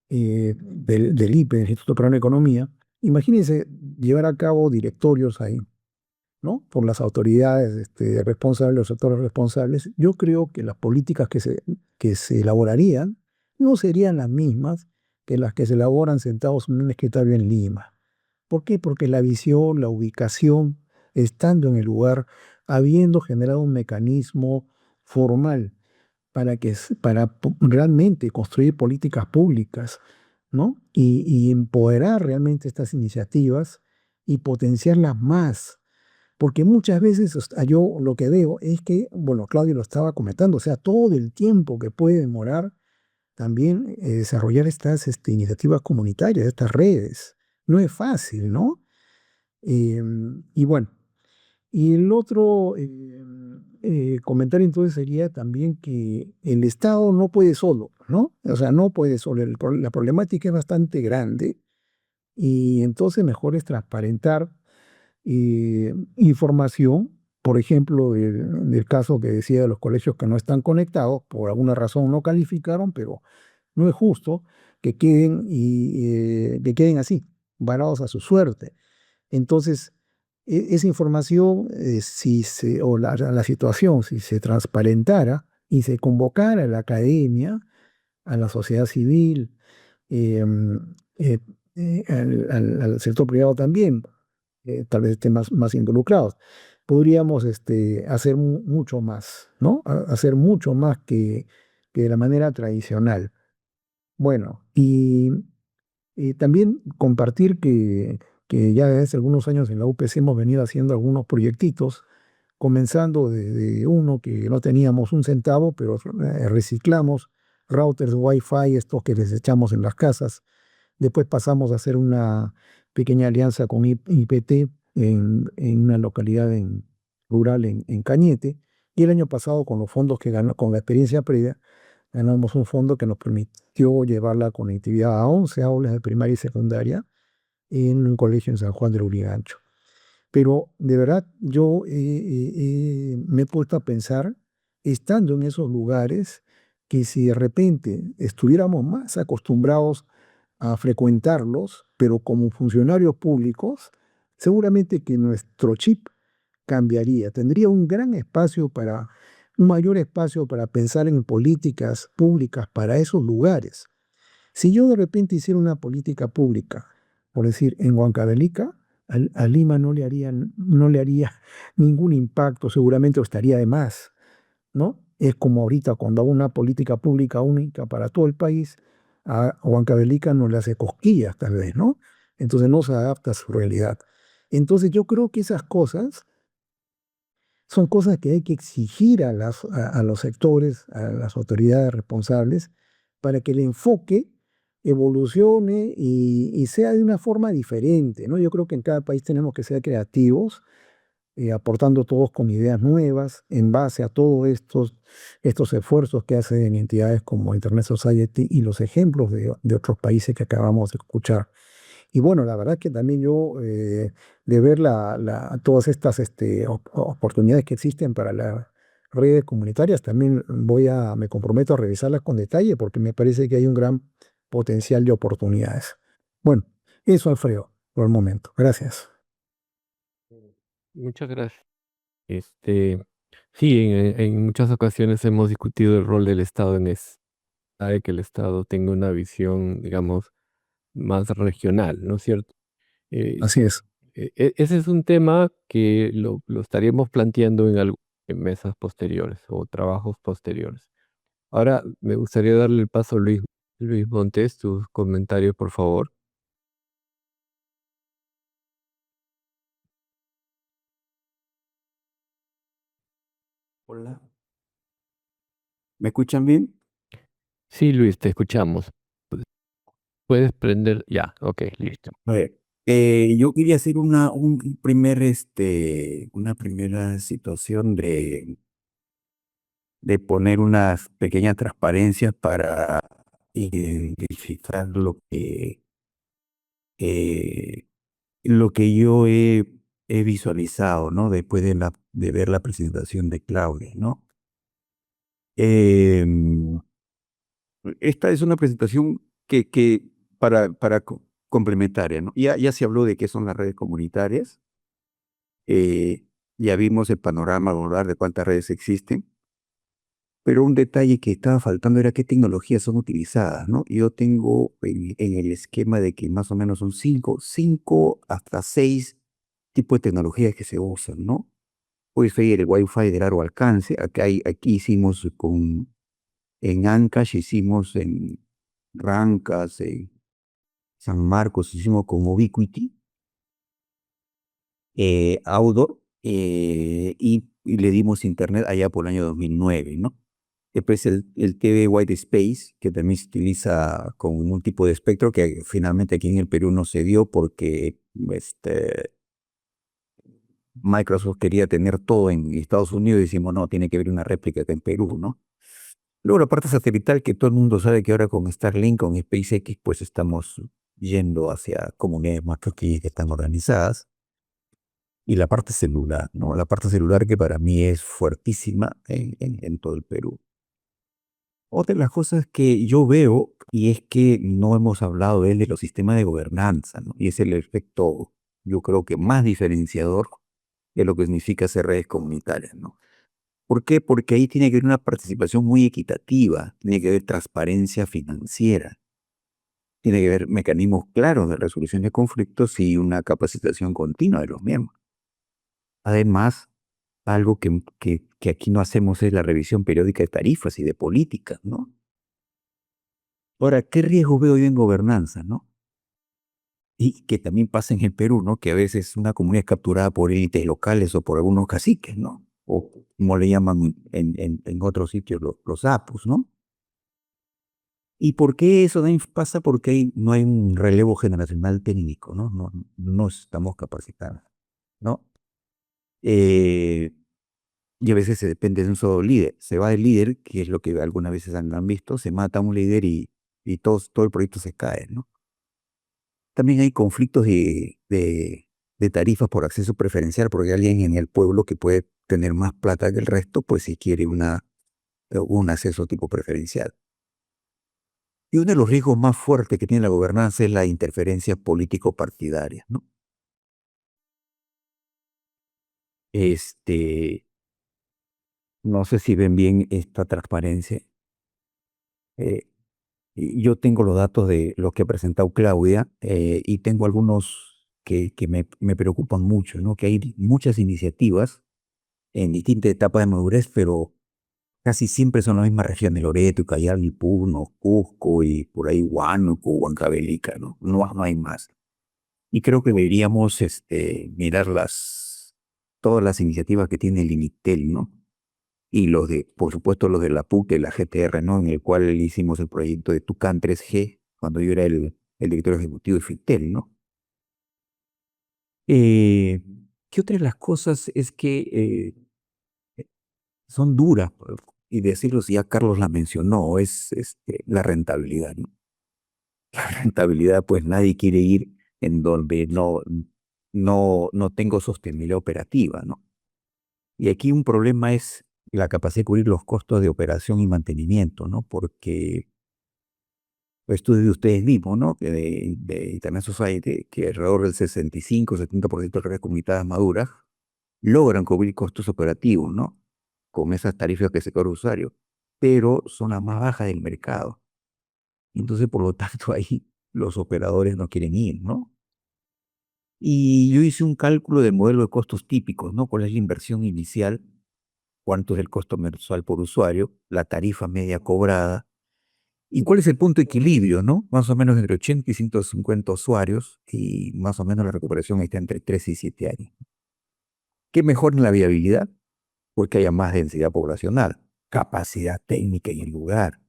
del IPE, del Instituto Peruano de Economía. Imagínense llevar a cabo directorios ahí, ¿no? Por las autoridades responsables, los sectores responsables. Yo creo que las políticas que se elaborarían no serían las mismas que las que se elaboran sentados en un escritorio en Lima. ¿Por qué? Porque la visión, la ubicación, estando en el lugar, habiendo generado un mecanismo formal para realmente construir políticas públicas, ¿no? Y empoderar realmente estas iniciativas y potenciarlas más. Porque muchas veces yo lo que veo es que, bueno, Claudio lo estaba comentando, o sea, todo el tiempo que puede demorar también desarrollar estas iniciativas comunitarias, estas redes. No es fácil, ¿no? Y bueno, y el otro comentario entonces sería también que el Estado no puede solo, ¿no? O sea, no puede solo. La problemática es bastante grande y entonces mejor es transparentar información, por ejemplo, del caso que decía de los colegios que no están conectados, por alguna razón no calificaron, pero no es justo que queden así, varados a su suerte. Entonces, esa información, o la situación, si se transparentara y se convocara a la academia, a la sociedad civil, em, eh, al sector privado también, tal vez estén más involucrados, podríamos hacer mucho más, ¿no? Hacer mucho más que de la manera tradicional. Bueno, y también compartir que ya desde hace algunos años en la UPC hemos venido haciendo algunos proyectitos, comenzando de uno que no teníamos un centavo, pero reciclamos routers Wi-Fi, estos que les echamos en las casas. Después pasamos a hacer una pequeña alianza con IPT en una localidad rural en Cañete. Y el año pasado, con los fondos que ganó, con la experiencia previa, ganamos un fondo que nos permitió llevar la conectividad a 11 aulas de primaria y secundaria en un colegio en San Juan del Urigancho. Pero de verdad yo me he puesto a pensar, estando en esos lugares, que si de repente estuviéramos más acostumbrados a frecuentarlos, pero como funcionarios públicos, seguramente que nuestro chip cambiaría, tendría un mayor espacio para pensar en políticas públicas para esos lugares. Si yo de repente hiciera una política pública, por decir, en Huancavelica, a Lima no le haría ningún impacto, seguramente o estaría de más, ¿no? Es como ahorita cuando hago una política pública única para todo el país, a Huancavelica no le hace cosquillas tal vez, ¿no? Entonces no se adapta a su realidad. Entonces yo creo que esas cosas son cosas que hay que exigir a los sectores, a las autoridades responsables, para que el enfoque evolucione y sea de una forma diferente, ¿no? Yo creo que en cada país tenemos que ser creativos, aportando todos con ideas nuevas en base a todos estos esfuerzos que hacen entidades como Internet Society y los ejemplos de otros países que acabamos de escuchar. Y bueno, la verdad que también yo, de ver todas estas oportunidades que existen para las redes comunitarias, también me comprometo a revisarlas con detalle porque me parece que hay un gran potencial de oportunidades. Bueno, eso, Alfredo, por el momento. Gracias. Muchas gracias. Sí, en muchas ocasiones hemos discutido el rol del Estado en eso, de que el Estado tenga una visión, digamos, más regional, ¿no es cierto? Eh, Así es. Ese es un tema que lo estaríamos planteando en mesas posteriores o trabajos posteriores. Ahora me gustaría darle el paso a Luis Montes, tus comentarios, por favor. Hola. ¿Me escuchan bien? Sí, Luis, te escuchamos. Puedes prender, ya, ok, listo. A ver, yo quería hacer una primera situación de poner unas pequeñas transparencias para identificar eh, lo que yo he visualizado, ¿no? Después de ver la presentación de Claudia, ¿no? Em, Esta es una presentación que complementaria, ¿no? Ya se habló de qué son las redes comunitarias, ya vimos el panorama global de cuántas redes existen, pero un detalle que estaba faltando era qué tecnologías son utilizadas, ¿no? Yo tengo en el esquema de que más o menos son cinco hasta seis tipos de tecnologías que se usan, ¿no? Puede ser el Wi-Fi de largo alcance, aquí hicimos en Ancash, hicimos en Rancas, en San Marcos, hicimos con Ubiquiti, Outdoor, y le dimos internet allá por el año 2009, ¿no? Después el TV White Space, que también se utiliza con un tipo de espectro que finalmente aquí en el Perú no se dio porque Microsoft quería tener todo en Estados Unidos y decimos, no, tiene que haber una réplica acá en Perú, ¿no? Luego la parte satelital, que todo el mundo sabe que ahora con Starlink, con SpaceX, pues estamos yendo hacia comunidades más pequeñas que están organizadas. Y la parte celular, ¿no? La parte celular que para mí es fuertísima en todo el Perú. Otra de las cosas que yo veo, y es que no hemos hablado de los sistemas de gobernanza, ¿no? Y es el efecto, yo creo que más diferenciador de lo que significa hacer redes comunitarias, ¿no? ¿Por qué? Porque ahí tiene que haber una participación muy equitativa, tiene que haber transparencia financiera, tiene que haber mecanismos claros de resolución de conflictos y una capacitación continua de los miembros. Además, algo que aquí no hacemos es la revisión periódica de tarifas y de políticas, ¿no? Ahora, ¿qué riesgo veo yo en gobernanza, no? Y que también pasa en el Perú, ¿no? Que a veces una comunidad es capturada por élites locales o por algunos caciques, ¿no? O como le llaman en otros sitios los apus, ¿no? ¿Y por qué eso también pasa? Porque no hay un relevo generacional técnico, ¿no? No estamos capacitados, ¿no? Y a veces se depende de un solo líder. Se va el líder, que es lo que algunas veces han visto, se mata a un líder y todo el proyecto se cae, ¿no? También hay conflictos de tarifas por acceso preferencial, porque hay alguien en el pueblo que puede tener más plata que el resto, pues si quiere un acceso tipo preferencial. Y uno de los riesgos más fuertes que tiene la gobernanza es la interferencia político-partidaria, ¿no? No sé si ven bien esta transparencia. Y yo tengo los datos de los que ha presentado Claudia y tengo algunos que me preocupan mucho, ¿no? Que hay muchas iniciativas en distintas etapas de madurez, pero casi siempre son las mismas regiones, Loreto, Callao, Puno, Cusco y por ahí Huánuco, Huancavelica, ¿no? No hay más. Y creo que deberíamos mirar todas las iniciativas que tiene el INITEL, ¿no? Y por supuesto, los de la PUC, de la GTR, ¿no? En el cual hicimos el proyecto de Tucán 3G, cuando yo era el director ejecutivo de FITEL, ¿no? ¿Qué otra de las cosas es que son duras? Y decirlo, si ya Carlos la mencionó, es la rentabilidad, ¿no? La rentabilidad, pues nadie quiere ir en donde no tengo sostenibilidad operativa, ¿no? Y aquí un problema es la capacidad de cubrir los costos de operación y mantenimiento, ¿no? Porque estudios de ustedes mismos, ¿no? De Internet Society, que alrededor del 65-70% de redes comunitarias maduras logran cubrir costos operativos, ¿no? Con esas tarifas que se cobra el usuario, pero son las más bajas del mercado. Entonces, por lo tanto, ahí los operadores no quieren ir, ¿no? Y yo hice un cálculo del modelo de costos típicos, ¿no? ¿Cuál es la inversión inicial? ¿Cuánto es el costo mensual por usuario? La tarifa media cobrada. ¿Y cuál es el punto de equilibrio, no? Más o menos entre 80 y 150 usuarios y más o menos la recuperación está entre 3 y 7 años. ¿Qué mejor en la viabilidad? porque haya más densidad poblacional, capacidad técnica en el lugar.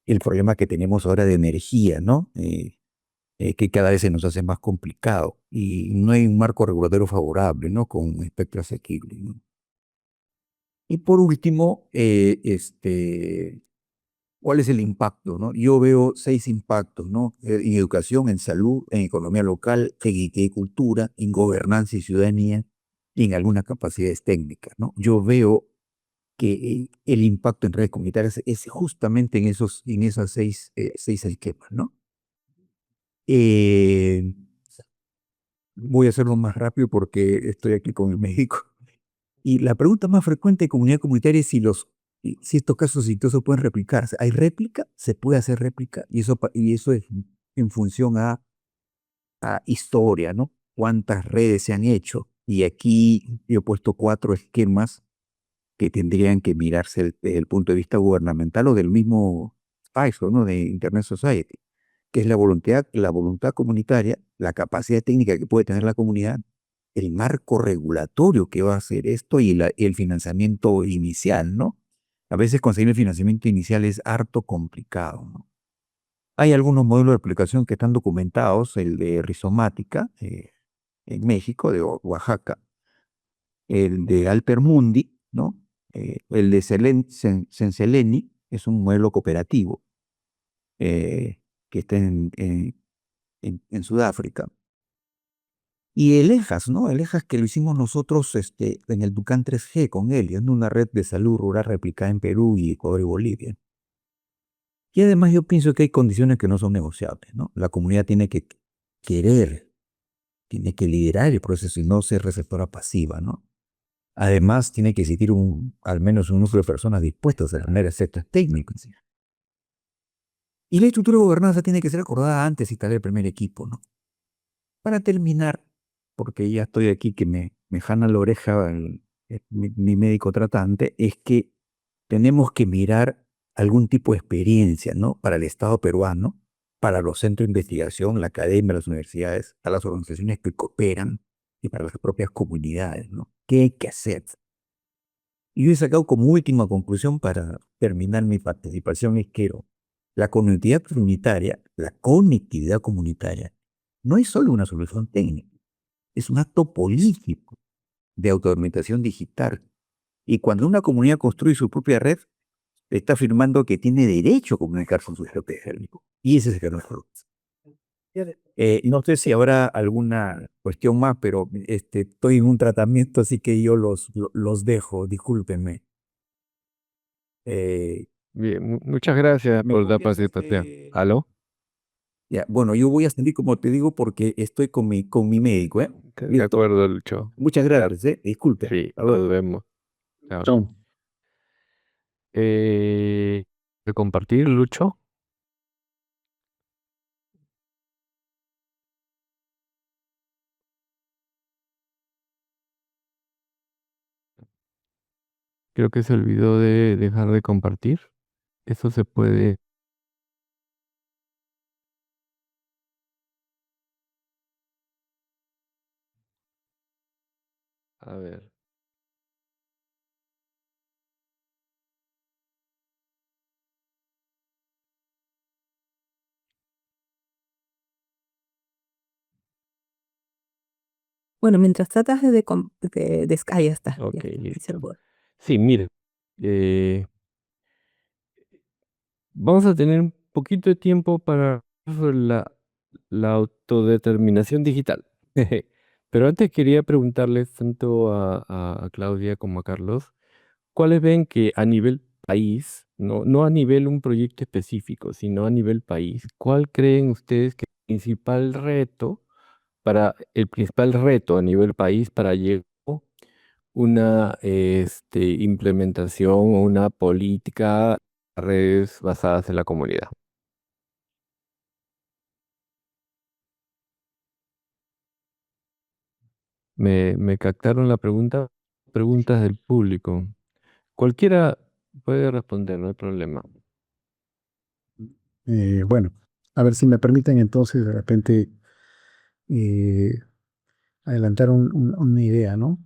El problema que tenemos ahora de energía, ¿no? Que cada vez se nos hace más complicado y no hay un marco regulatorio favorable, ¿no? Con un espectro asequible, ¿no? Y por último, ¿cuál es el impacto, no? Yo veo 6 impactos, ¿no? En educación, en salud, en economía local, en agricultura, en gobernanza y ciudadanía y en algunas capacidades técnicas, ¿no? Yo veo que el impacto en redes comunitarias es justamente en esas 6 esquemas, ¿no? Voy a hacerlo más rápido porque estoy aquí con el médico. Y la pregunta más frecuente de comunidad comunitaria es si estos casos exitosos pueden replicarse. ¿Hay réplica? Se puede hacer réplica y eso es en función a historia, ¿no? ¿Cuántas redes se han hecho? Y aquí yo he puesto 4 esquemas que tendrían que mirarse desde el punto de vista gubernamental o del mismo ISO, ¿no? De Internet Society, que es la voluntad comunitaria, la capacidad técnica que puede tener la comunidad, el marco regulatorio que va a hacer esto y el financiamiento inicial, ¿no? A veces conseguir el financiamiento inicial es harto complicado, ¿no? Hay algunos modelos de aplicación que están documentados, el de Rizomática en México, de Oaxaca, el de Alpermundi, ¿no? El de Senseleni es un modelo cooperativo que está en Sudáfrica. Y el EJAS, ¿no? El EJAS que lo hicimos nosotros en el Ducán 3G con él, en una red de salud rural replicada en Perú y Ecuador y Bolivia. Y además yo pienso que hay condiciones que no son negociables, ¿no? La comunidad tiene que querer, tiene que liderar el proceso y no ser receptora pasiva, ¿no? Además, tiene que existir al menos un núcleo de personas dispuestas a tener aspectos técnicos. Y la estructura de gobernanza tiene que ser acordada antes de instalar el primer equipo, ¿no? Para terminar, porque ya estoy aquí que me jana la oreja mi médico tratante, es que tenemos que mirar algún tipo de experiencia, ¿no? Para el Estado peruano, para los centros de investigación, la academia, las universidades, a las organizaciones que cooperan y para las propias comunidades, ¿no? ¿Qué hay que hacer? Y yo he sacado como última conclusión para terminar mi participación es que la conectividad comunitaria, no es solo una solución técnica, es un acto político de autoorganización digital. Y cuando una comunidad construye su propia red, está afirmando que tiene derecho a comunicar con su jefe térmico. Y ese es el gran error. No sé si habrá alguna cuestión más, pero estoy en un tratamiento, así que yo los dejo, discúlpenme. Bien, muchas gracias ¿Me por la copias participación. ¿Aló? Ya, bueno, yo voy a salir como te digo porque estoy con mi médico, ¿eh? De acuerdo, Lucho. Muchas gracias, ¿eh? Disculpe. Sí, Hasta luego. nos vemos. Chao. Chao. ¿De compartir, Lucho? Creo que se olvidó de dejar de compartir. Eso se puede. A ver. Bueno, mientras tratas ahí está. Ok, Ya, ahí se listo. pudo. Sí, mire. eh, Vamos a tener un poquito de tiempo para sobre la autodeterminación digital. Pero antes quería preguntarles tanto a Claudia como a Carlos, ¿cuáles ven que a nivel país, no a nivel un proyecto específico, sino a nivel país, cuál creen ustedes que es el principal reto a nivel país para llegar a una implementación o una política de redes basadas en la comunidad? Me captaron la pregunta, preguntas del público. Cualquiera puede responder, no hay problema. Bueno, a ver si me permiten entonces de repente eh, adelantar una idea, ¿no?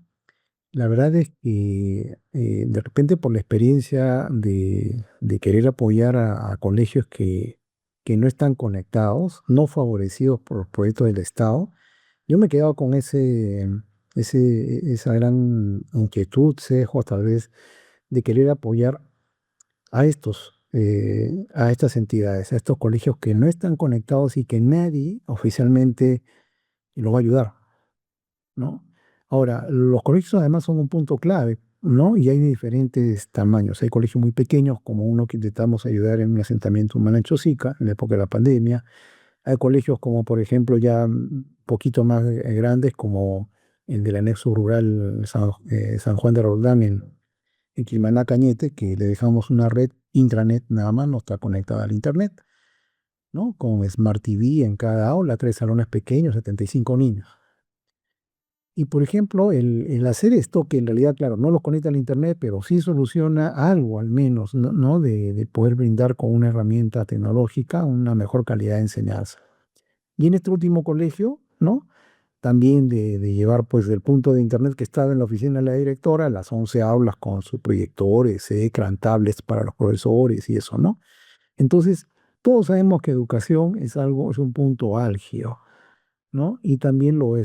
La verdad es que de repente por la experiencia de querer apoyar a colegios que no están conectados, no favorecidos por los proyectos del Estado, yo me he quedado con esa gran inquietud, cejo, tal vez, de querer apoyar a estas entidades, a estos colegios que no están conectados y que nadie oficialmente los va a ayudar, ¿no? Ahora, los colegios además son un punto clave, ¿no? Y hay de diferentes tamaños. Hay colegios muy pequeños, como uno que intentamos ayudar en un asentamiento humano en Chosica, en la época de la pandemia. Hay colegios como, por ejemplo, ya un poquito más grandes, como el del anexo rural San Juan de Roldán en Quilmaná Cañete, que le dejamos una red intranet nada más, no está conectada al internet, ¿no? Con Smart TV en cada aula, 3 salones pequeños, 75 niños. Y por ejemplo, el hacer esto, que en realidad, claro, no los conecta al internet, pero sí soluciona algo al menos, ¿no? De poder brindar con una herramienta tecnológica una mejor calidad de enseñanza. Y en este último colegio, ¿no? También de llevar pues el punto de internet que estaba en la oficina de la directora, las 11 aulas con sus proyectores, ecran, tablets para los profesores y eso, ¿no? Entonces, todos sabemos que educación es un punto álgido, ¿no? Y también lo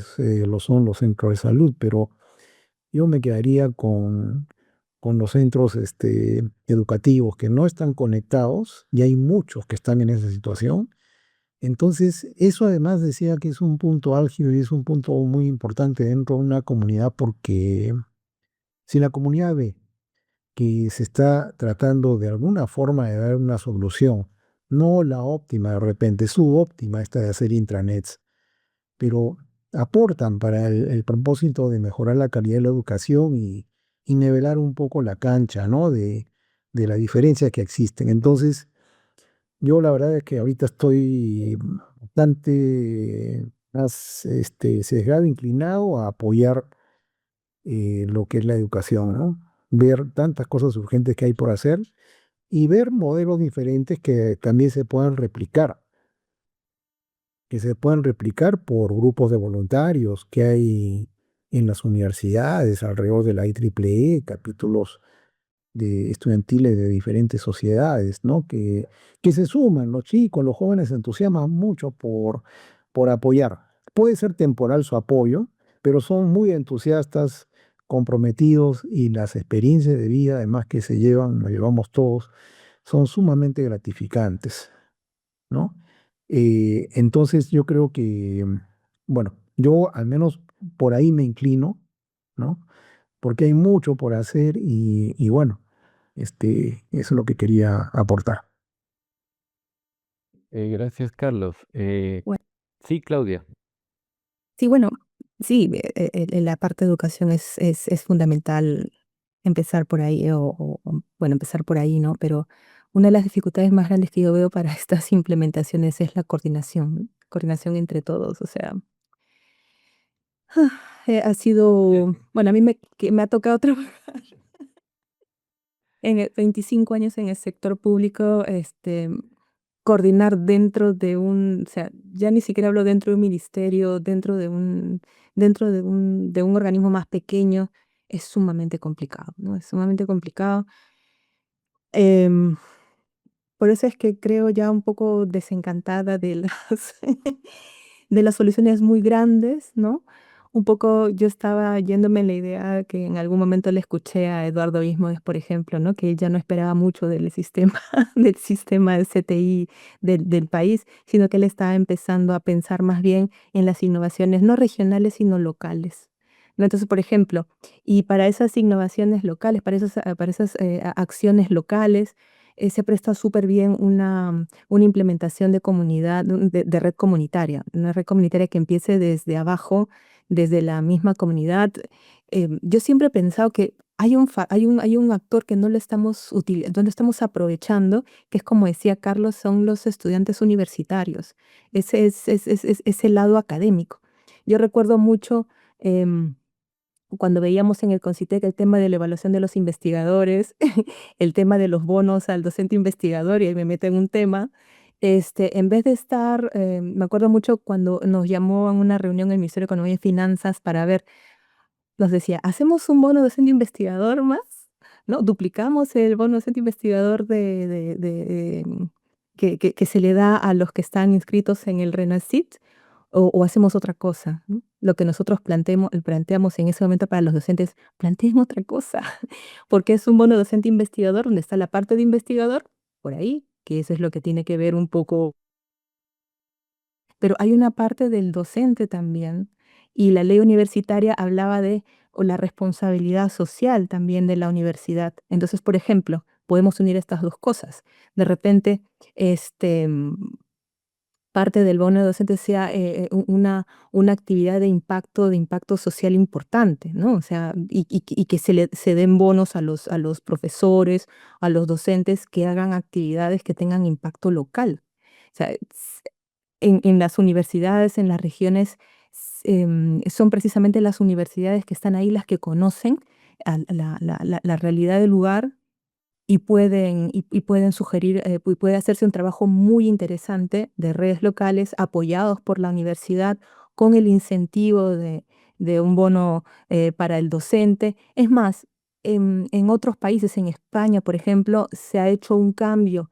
son los centros de salud, pero yo me quedaría con los centros educativos que no están conectados, y hay muchos que están en esa situación. Entonces, eso además decía que es un punto álgido y es un punto muy importante dentro de una comunidad, porque si la comunidad ve que se está tratando de alguna forma de dar una solución, no la óptima de repente, subóptima esta de hacer intranets, pero aportan para el propósito de mejorar la calidad de la educación y nivelar un poco la cancha, ¿no? De la diferencia que existen. Entonces, yo la verdad es que ahorita estoy bastante más sesgado, inclinado a apoyar lo que es la educación, ¿no? Ver tantas cosas urgentes que hay por hacer y ver modelos diferentes que se puedan replicar por grupos de voluntarios que hay en las universidades, alrededor de la IEEE, capítulos estudiantiles de diferentes sociedades, ¿no? Que se suman, los chicos, los jóvenes se entusiasman mucho por apoyar. Puede ser temporal su apoyo, pero son muy entusiastas, comprometidos, y las experiencias de vida, además que se llevan, lo llevamos todos, son sumamente gratificantes, ¿no? Entonces yo creo que, bueno, yo al menos por ahí me inclino, ¿no? Porque hay mucho por hacer y bueno, eso es lo que quería aportar. Gracias, Carlos. Bueno, Sí, Claudia. sí, bueno, sí, la parte de educación es fundamental empezar por ahí, bueno, empezar por ahí, ¿no? Pero una de las dificultades más grandes que yo veo para estas implementaciones es la coordinación, ¿no? Coordinación entre todos, o sea, ha sido, bueno, a mí que me ha tocado trabajar 25 años en el sector público, coordinar dentro de o sea, ya ni siquiera hablo dentro de un ministerio, dentro de un organismo más pequeño, es sumamente complicado, ¿no? Es sumamente complicado. Em, por eso es que creo ya un poco desencantada de las de las soluciones muy grandes, ¿no? Un poco yo estaba yéndome en la idea que en algún momento le escuché a Eduardo Ismoes, por ejemplo, ¿no? Que él ya no esperaba mucho del sistema, del sistema de CTI del país, sino que él estaba empezando a pensar más bien en las innovaciones, no regionales, sino locales, ¿no? Entonces, por ejemplo, y para esas innovaciones locales, para esas acciones locales, se presta súper bien una implementación de comunidad, de red comunitaria, una red comunitaria que empiece desde abajo, desde la misma comunidad. Yo siempre he pensado que hay un actor que no lo estamos aprovechando, que es como decía Carlos, son los estudiantes universitarios. Ese es el lado académico. Yo recuerdo mucho em, cuando veíamos en el Concitec el tema de la evaluación de los investigadores, el tema de los bonos al docente investigador, y ahí me meto en un tema, en vez de estar, me acuerdo mucho cuando nos llamó a una reunión el Ministerio de Economía y Finanzas para ver nos decía, hacemos un bono docente investigador más, ¿no? Duplicamos el bono docente investigador que se le da a los que están inscritos en el RENACIT, o hacemos otra cosa, ¿no? Lo que nosotros planteamos en ese momento para los docentes, planteen otra cosa, porque es un bono docente investigador donde está la parte de investigador por ahí, que eso es lo que tiene que ver un poco, pero hay una parte del docente también, y la ley universitaria hablaba de o la responsabilidad social también de la universidad. Entonces, por ejemplo, podemos unir estas dos cosas. De repente, este, parte del bono de docente sea una actividad de impacto social importante, ¿no? O sea, y que se den bonos a los profesores, a los docentes que hagan actividades que tengan impacto local. O sea, en las universidades, en las regiones, son precisamente las universidades que están ahí las que conocen la realidad del lugar y pueden sugerir, y puede hacerse un trabajo muy interesante de redes locales apoyados por la universidad con el incentivo de un bono para el docente. Es más, en otros países, en España, por ejemplo, se ha hecho un cambio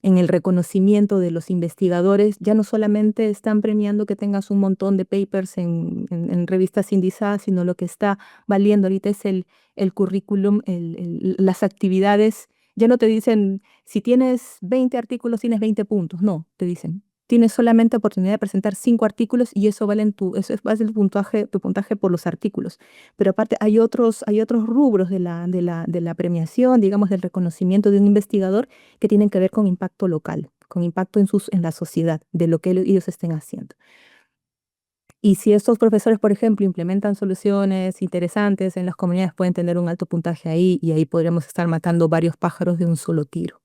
en el reconocimiento de los investigadores. Ya no solamente están premiando que tengas un montón de papers en revistas indizadas, sino lo que está valiendo ahorita es el currículum, las actividades. Ya no te dicen, si tienes 20 artículos, tienes 20 puntos. No, te dicen, tienes solamente oportunidad de presentar 5 artículos y eso vale eso es base tu puntaje por los artículos. Pero aparte hay otros rubros de la premiación, digamos, del reconocimiento de un investigador que tienen que ver con impacto local, con impacto en la sociedad, de lo que ellos estén haciendo. Y si estos profesores, por ejemplo, implementan soluciones interesantes en las comunidades, pueden tener un alto puntaje ahí y ahí podríamos estar matando varios pájaros de un solo tiro,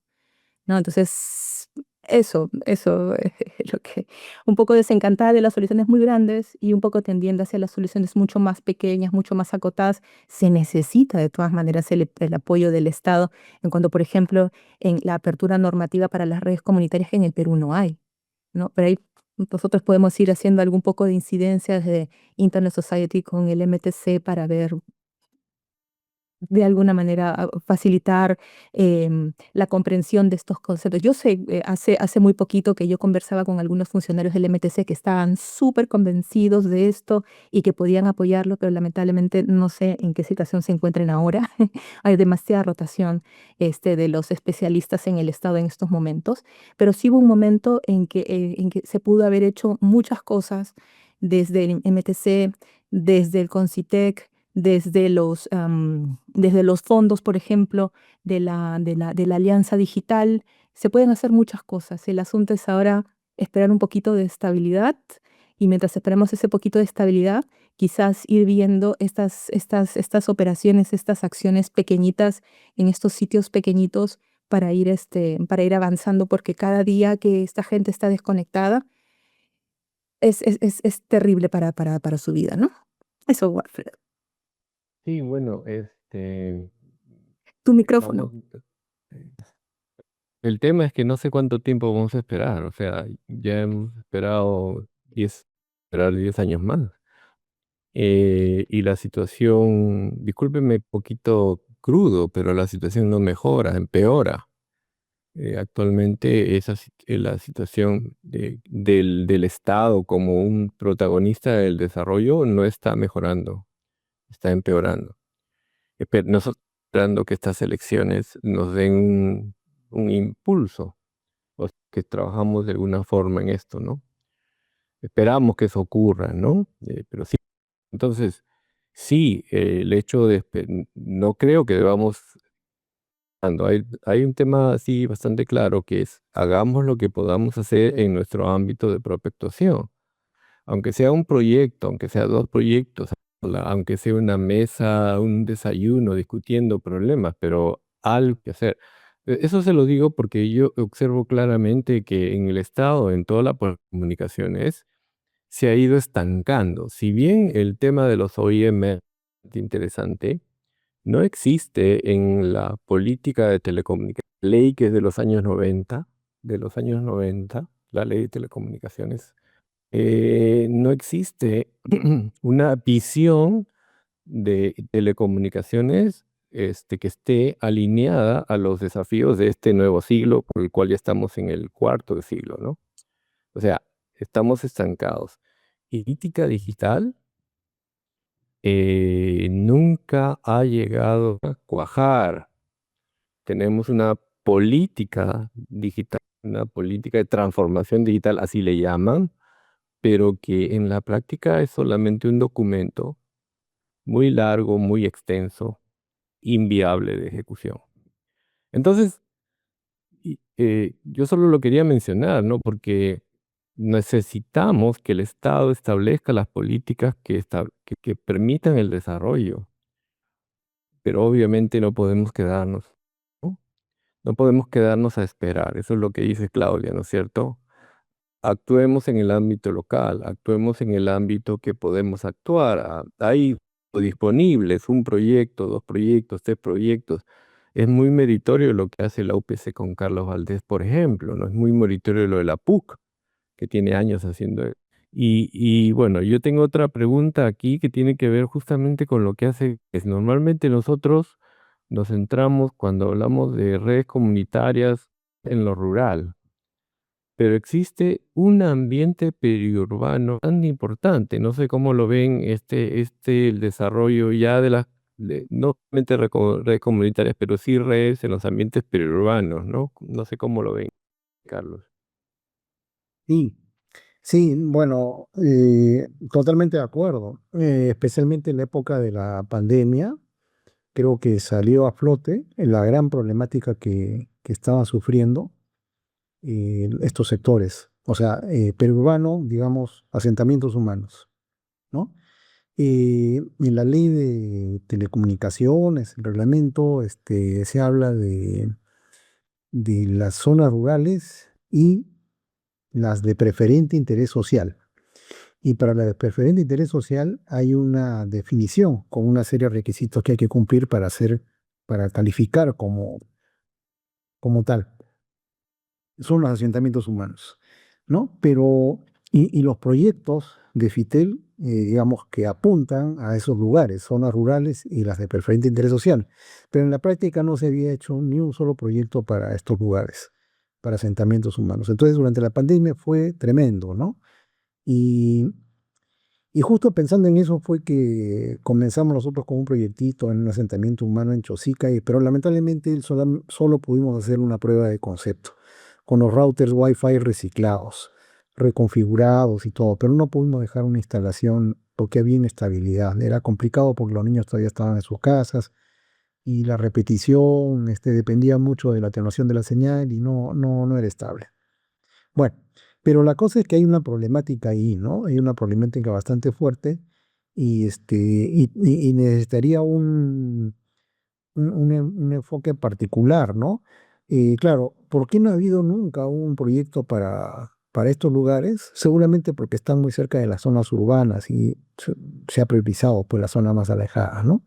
¿no? Entonces, eso es lo que, un poco desencantada de las soluciones muy grandes y un poco tendiendo hacia las soluciones mucho más pequeñas, mucho más acotadas. Se necesita de todas maneras el apoyo del Estado en cuanto, por ejemplo, en la apertura normativa para las redes comunitarias que en el Perú no hay, ¿no? Pero ahí nosotros podemos ir haciendo algún poco de incidencias de Internet Society con el MTC para ver de alguna manera facilitar la comprensión de estos conceptos. Yo sé, hace muy poquito que yo conversaba con algunos funcionarios del MTC que estaban súper convencidos de esto y que podían apoyarlo, pero lamentablemente no sé en qué situación se encuentren ahora. Hay demasiada rotación de los especialistas en el Estado en estos momentos, pero sí hubo un momento en que se pudo haber hecho muchas cosas desde el MTC, desde el CONCITEC, desde los fondos, por ejemplo, de la Alianza Digital. Se pueden hacer muchas cosas. El asunto es ahora esperar un poquito de estabilidad y mientras esperamos ese poquito de estabilidad, quizás ir viendo estas operaciones, estas acciones pequeñitas en estos sitios pequeñitos para ir avanzando, porque cada día que esta gente está desconectada es terrible para su vida, ¿no? Eso, Walfred. Sí, bueno, Tu vamos, micrófono. el tema es que no sé cuánto tiempo vamos a esperar, o sea, ya hemos esperado 10 años más. Y la situación, discúlpeme poquito crudo, pero la situación no mejora, empeora. Actualmente la situación del Estado como un protagonista del desarrollo no está mejorando, está empeorando. Nosotros esperando que estas elecciones nos den un impulso, o sea, que trabajamos de alguna forma en esto, ¿no? Esperamos que eso ocurra, ¿no? Pero sí, entonces, sí, el hecho de, no creo que debamos, hay un tema así bastante claro que es, hagamos lo que podamos hacer en nuestro ámbito de propia actuación. Aunque sea un proyecto, aunque sea 2 proyectos, aunque sea una mesa, un desayuno discutiendo problemas, pero algo que hacer. Eso se lo digo porque yo observo claramente que en el Estado, en toda la comunicaciones, se ha ido estancando. Si bien el tema de los OIM es interesante, no existe en la política de telecomunicaciones, ley que es de los años 90, la ley de telecomunicaciones no existe una visión de telecomunicaciones que esté alineada a los desafíos de este nuevo siglo, por el cual ya estamos en el cuarto siglo, ¿no? O sea, estamos estancados. Y política digital nunca ha llegado a cuajar. Tenemos una política digital, una política de transformación digital, así le llaman, pero que en la práctica es solamente un documento muy largo, muy extenso, inviable de ejecución. Entonces, yo solo lo quería mencionar, ¿no? Porque necesitamos que el Estado establezca las políticas que permitan el desarrollo, pero obviamente no podemos quedarnos, ¿no? No podemos quedarnos a esperar, eso es lo que dice Claudia, ¿no es cierto? Actuemos en el ámbito local, actuemos en el ámbito que podemos actuar. Hay disponibles un proyecto, 2 proyectos, 3 proyectos. Es muy meritorio lo que hace la UPC con Carlos Valdés, por ejemplo, ¿no? Es muy meritorio lo de la PUC, que tiene años haciendo. Y bueno, yo tengo otra pregunta aquí que tiene que ver justamente con lo que hace, es normalmente nosotros nos centramos cuando hablamos de redes comunitarias en lo rural. Pero existe un ambiente periurbano tan importante, no sé cómo lo ven el desarrollo ya de no solamente redes comunitarias, pero sí redes en los ambientes periurbanos, ¿no? No sé cómo lo ven, Carlos. Sí, sí, bueno, totalmente de acuerdo. Especialmente en la época de la pandemia, creo que salió a flote la gran problemática que estaban sufriendo estos sectores. O sea, periurbano, digamos, asentamientos humanos, ¿no? En la ley de telecomunicaciones, el reglamento, se habla de las zonas rurales y las de preferente interés social. Y para la de preferente interés social hay una definición con una serie de requisitos que hay que cumplir para calificar como tal. Son los asentamientos humanos, ¿no? Pero, y los proyectos de FITEL, digamos, que apuntan a esos lugares, zonas rurales y las de preferente interés social. Pero en la práctica no se había hecho ni un solo proyecto para estos lugares, para asentamientos humanos. Entonces, durante la pandemia fue tremendo, ¿no? Y, y justo pensando en eso fue que comenzamos nosotros con un proyectito en un asentamiento humano en Chosica, pero lamentablemente solo pudimos hacer una prueba de concepto con los routers Wi-Fi reciclados, reconfigurados y todo, pero no pudimos dejar una instalación porque había inestabilidad. Era complicado porque los niños todavía estaban en sus casas y la repetición dependía mucho de la atenuación de la señal y no era estable. Bueno, pero la cosa es que hay una problemática ahí, ¿no? Hay una problemática bastante fuerte y necesitaría un enfoque particular, ¿no? Claro, ¿por qué no ha habido nunca un proyecto para estos lugares? Seguramente porque están muy cerca de las zonas urbanas y se ha priorizado pues las zonas más alejadas, ¿no?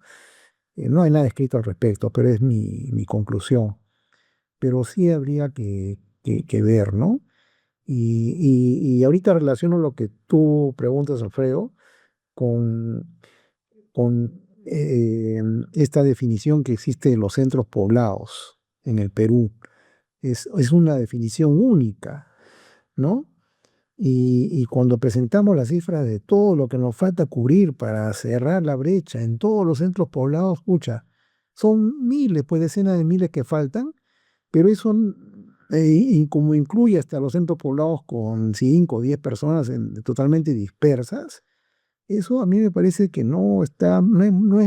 No hay nada escrito al respecto, pero es mi conclusión. Pero sí habría que ver, ¿no? Y ahorita relaciono lo que tú preguntas, Alfredo, con esta definición que existe de los centros poblados en el Perú. Es una definición única, ¿no? Y cuando presentamos las cifras de todo lo que nos falta cubrir para cerrar la brecha en todos los centros poblados, escucha, son miles, pues decenas de miles que faltan, pero eso, y como incluye hasta los centros poblados con 5 o 10 personas totalmente dispersas, eso a mí me parece que no es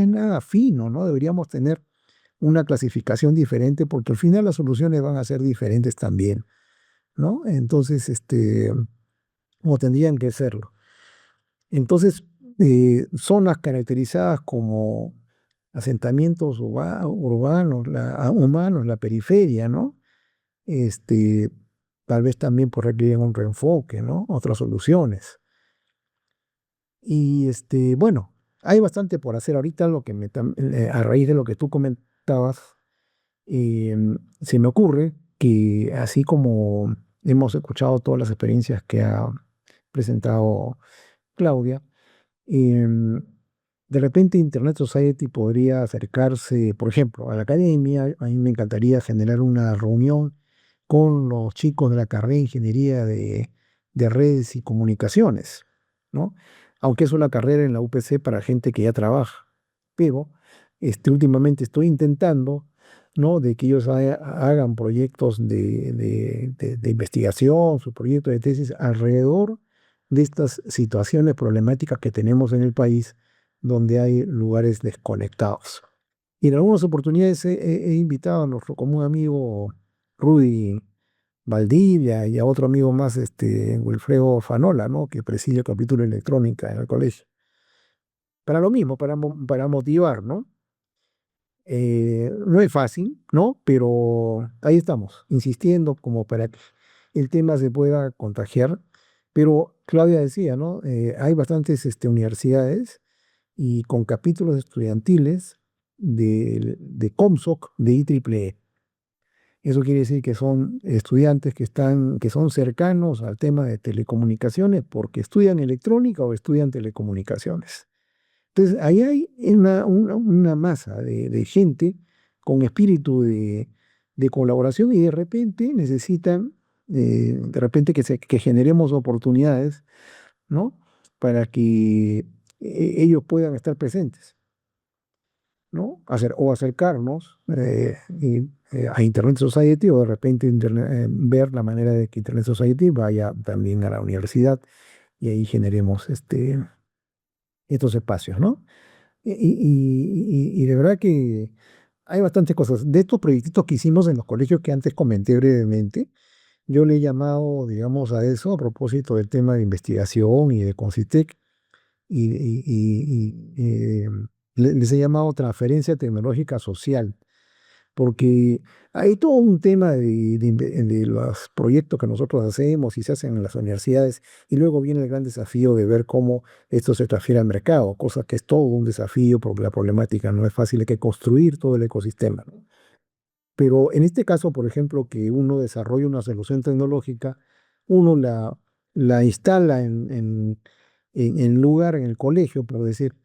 nada fino, ¿no? Deberíamos tener una clasificación diferente porque al final las soluciones van a ser diferentes también, ¿no? Entonces, o tendrían que serlo. Entonces, zonas caracterizadas como asentamientos urbanos, humanos, la periferia, ¿no? Tal vez también por requerir un reenfoque, ¿no? Otras soluciones. Y bueno, hay bastante por hacer ahorita, a raíz de lo que tú comentabas, se me ocurre que así como hemos escuchado todas las experiencias que ha presentado Claudia. em, de repente Internet Society podría acercarse, por ejemplo, a la academia. A mí me encantaría generar una reunión con los chicos de la carrera de Ingeniería de Redes y Comunicaciones, ¿no? Aunque es una carrera en la UPC para gente que ya trabaja. Pero últimamente estoy intentando, ¿no?, de que ellos hagan proyectos de investigación, sus proyectos de tesis alrededor de estas situaciones problemáticas que tenemos en el país, donde hay lugares desconectados. Y en algunas oportunidades he invitado a nuestro común amigo Rudy Valdivia y a otro amigo más, Wilfredo Fanola, ¿no?, que preside el capítulo de electrónica en el colegio. Para lo mismo, para motivar, ¿no? No es fácil, ¿no? Pero ahí estamos, insistiendo como para que el tema se pueda contagiar. Pero Claudia decía, ¿no? Hay bastantes universidades y con capítulos estudiantiles de Comsoc, de IEEE. Eso quiere decir que son estudiantes que son cercanos al tema de telecomunicaciones porque estudian electrónica o estudian telecomunicaciones. Entonces, ahí hay una masa de gente con espíritu de colaboración y de repente necesitan, que generemos oportunidades, ¿no?, para que ellos puedan estar presentes, ¿no? O acercarnos a Internet Society, o de repente ver la manera de que Internet Society vaya también a la universidad y ahí generemos estos espacios, ¿no? Y de verdad que hay bastantes cosas. De estos proyectitos que hicimos en los colegios que antes comenté brevemente, yo le he llamado, digamos, a eso a propósito del tema de investigación y de Concitec, les he llamado transferencia tecnológica social, porque hay todo un tema de los proyectos que nosotros hacemos y se hacen en las universidades, y luego viene el gran desafío de ver cómo esto se transfiere al mercado, cosa que es todo un desafío porque la problemática no es fácil, hay que construir todo el ecosistema, ¿no? Pero en este caso, por ejemplo, que uno desarrolla una solución tecnológica, uno la instala en lugar, en el colegio, por decir,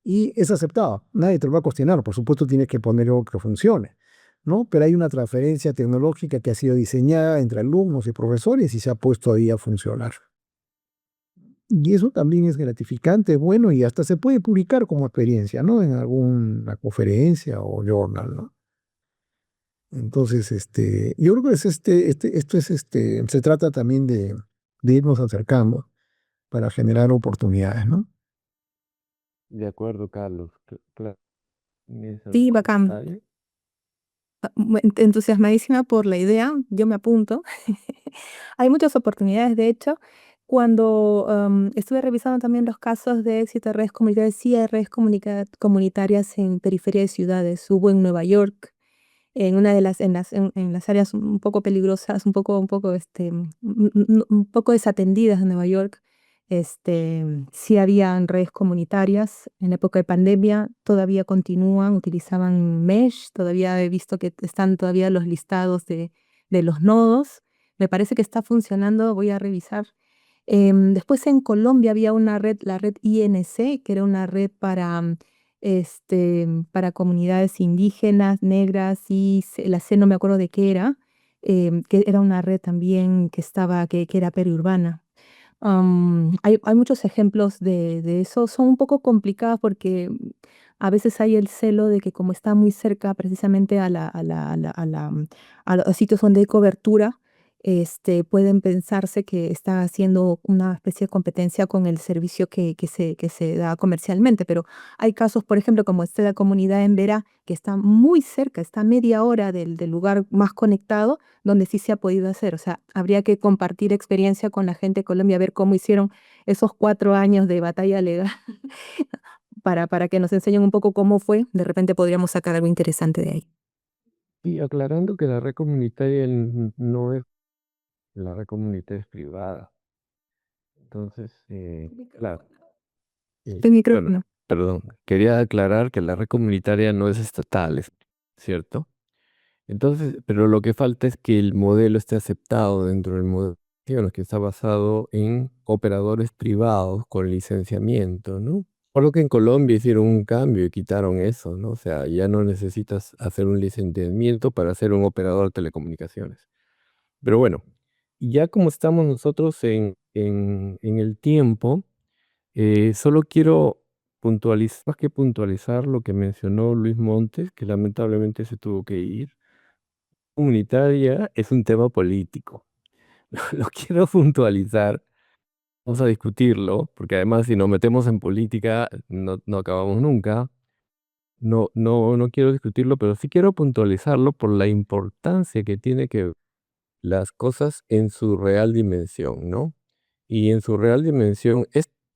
y es aceptado. Nadie te lo va a cuestionar. Por supuesto, tienes que poner algo que funcione, ¿no? Pero hay una transferencia tecnológica que ha sido diseñada entre alumnos y profesores y se ha puesto ahí a funcionar. Y eso también es gratificante, bueno, y hasta se puede publicar como experiencia, ¿no?, en alguna conferencia o journal, ¿no? Entonces, yo creo que se trata también de irnos acercando para generar oportunidades, ¿no? De acuerdo, Carlos. Claro. ¿Tienes Sí, algún bacán. comentario? Entusiasmadísima por la idea, yo me apunto. Hay muchas oportunidades, de hecho. Cuando estuve revisando también los casos de éxito de redes comunitarias, sí hay redes comunitarias en periferia de ciudades. Hubo en Nueva York, en una de en las áreas un poco peligrosas, un poco desatendidas de Nueva York. Sí habían redes comunitarias en la época de pandemia, todavía continúan, utilizaban Mesh, todavía he visto que están todavía los listados de los nodos. Me parece que está funcionando, voy a revisar. Después en Colombia había una red, la red INC, que era una red para comunidades indígenas, negras y la C no me acuerdo de qué era, que era una red también que era periurbana. Hay muchos ejemplos de eso, son un poco complicadas porque a veces hay el celo de que como está muy cerca precisamente a los sitios donde hay cobertura, pueden pensarse que está haciendo una especie de competencia con el servicio que se da comercialmente, pero hay casos, por ejemplo, como esta de la comunidad en Vera, que está muy cerca, está a media hora del lugar más conectado, donde sí se ha podido hacer. O sea, habría que compartir experiencia con la gente de Colombia, ver cómo hicieron esos 4 años de batalla legal para que nos enseñen un poco cómo fue. De repente podríamos sacar algo interesante de ahí. Y aclarando que la red comunitaria no es, la red comunitaria es privada. Entonces, claro. El Bueno, micrófono. perdón, quería aclarar que la red comunitaria no es estatal, ¿cierto? Entonces, pero lo que falta es que el modelo esté aceptado dentro del modelo que está basado en operadores privados con licenciamiento, ¿no? Por lo que en Colombia hicieron un cambio y quitaron eso, ¿no? O sea, ya no necesitas hacer un licenciamiento para ser un operador de telecomunicaciones. Pero bueno, ya como estamos nosotros en el tiempo, solo quiero puntualizar, más que puntualizar lo que mencionó Luis Montes, que lamentablemente se tuvo que ir. Comunitaria es un tema político. Lo quiero puntualizar. Vamos a discutirlo, porque además si nos metemos en política no acabamos nunca. No quiero discutirlo, pero sí quiero puntualizarlo por la importancia que tiene que ver las cosas en su real dimensión, ¿no? Y en su real dimensión,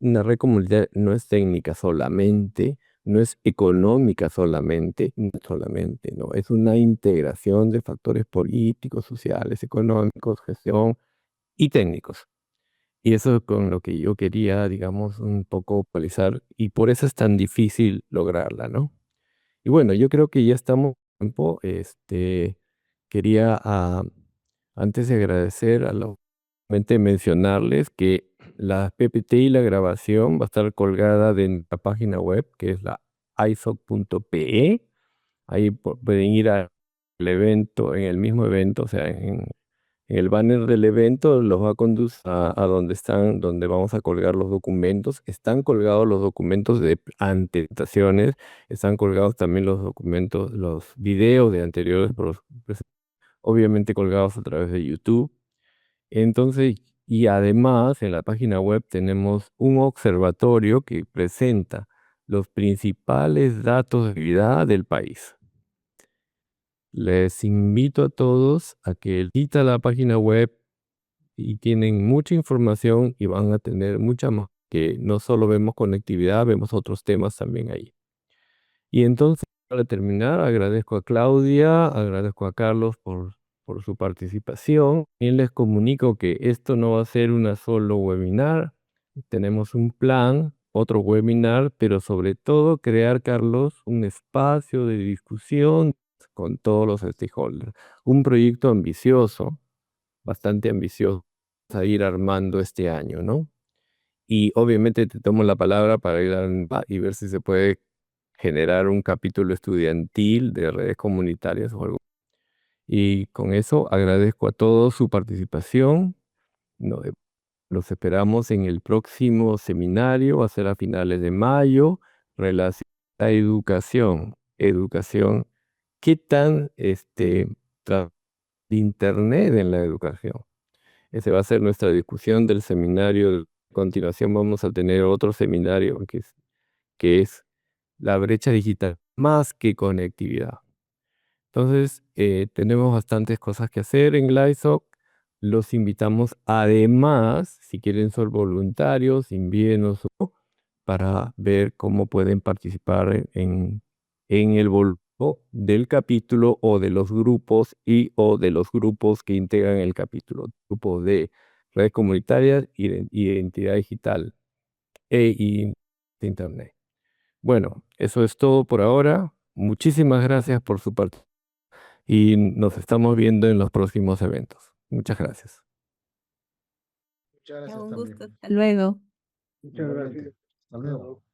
una red comunitaria no es técnica solamente, no es económica solamente, no, es una integración de factores políticos, sociales, económicos, gestión y técnicos. Y eso es con lo que yo quería, digamos, un poco actualizar, y por eso es tan difícil lograrla, ¿no? Y bueno, yo creo que ya estamos a tiempo. Quería, antes de agradecer mencionarles que la PPT y la grabación va a estar colgada en la página web, que es la isoc.pe. Ahí pueden ir al evento, en el mismo evento, o sea, en el banner del evento los va a conducir a donde vamos a colgar los documentos. Están colgados los documentos de presentaciones, están colgados también los documentos, los videos de anteriores, obviamente colgados a través de YouTube. Entonces, y además en la página web tenemos un observatorio que presenta los principales datos de actividad del país. Les invito a todos a que visiten la página web y tienen mucha información y van a tener mucha más, que no solo vemos conectividad, vemos otros temas también ahí. Y entonces, para terminar, agradezco a Claudia, agradezco a Carlos por su participación. Y les comunico que esto no va a ser una solo webinar. Tenemos un plan, otro webinar, pero sobre todo crear, Carlos, un espacio de discusión con todos los stakeholders. Un proyecto ambicioso, bastante ambicioso, a ir armando este año, ¿no? Y obviamente te tomo la palabra para ir y ver si se puede generar un capítulo estudiantil de redes comunitarias o algo. Y con eso agradezco a todos su participación. Los esperamos en el próximo seminario, va a ser a finales de mayo, relación a educación. Educación, ¿qué tan Internet en la educación? Esa va a ser nuestra discusión del seminario. A continuación vamos a tener otro seminario que es la brecha digital, más que conectividad. Entonces, tenemos bastantes cosas que hacer en la ISOC. Los invitamos, además, si quieren ser voluntarios, envíenos para ver cómo pueden participar en el volumen del capítulo o de los grupos o de los grupos que integran el capítulo. Grupos de redes comunitarias, identidad digital y Internet. Bueno, eso es todo por ahora. Muchísimas gracias por su participación y nos estamos viendo en los próximos eventos. Muchas gracias. Muchas gracias Un también. gusto, hasta luego. Muchas gracias. Hasta luego.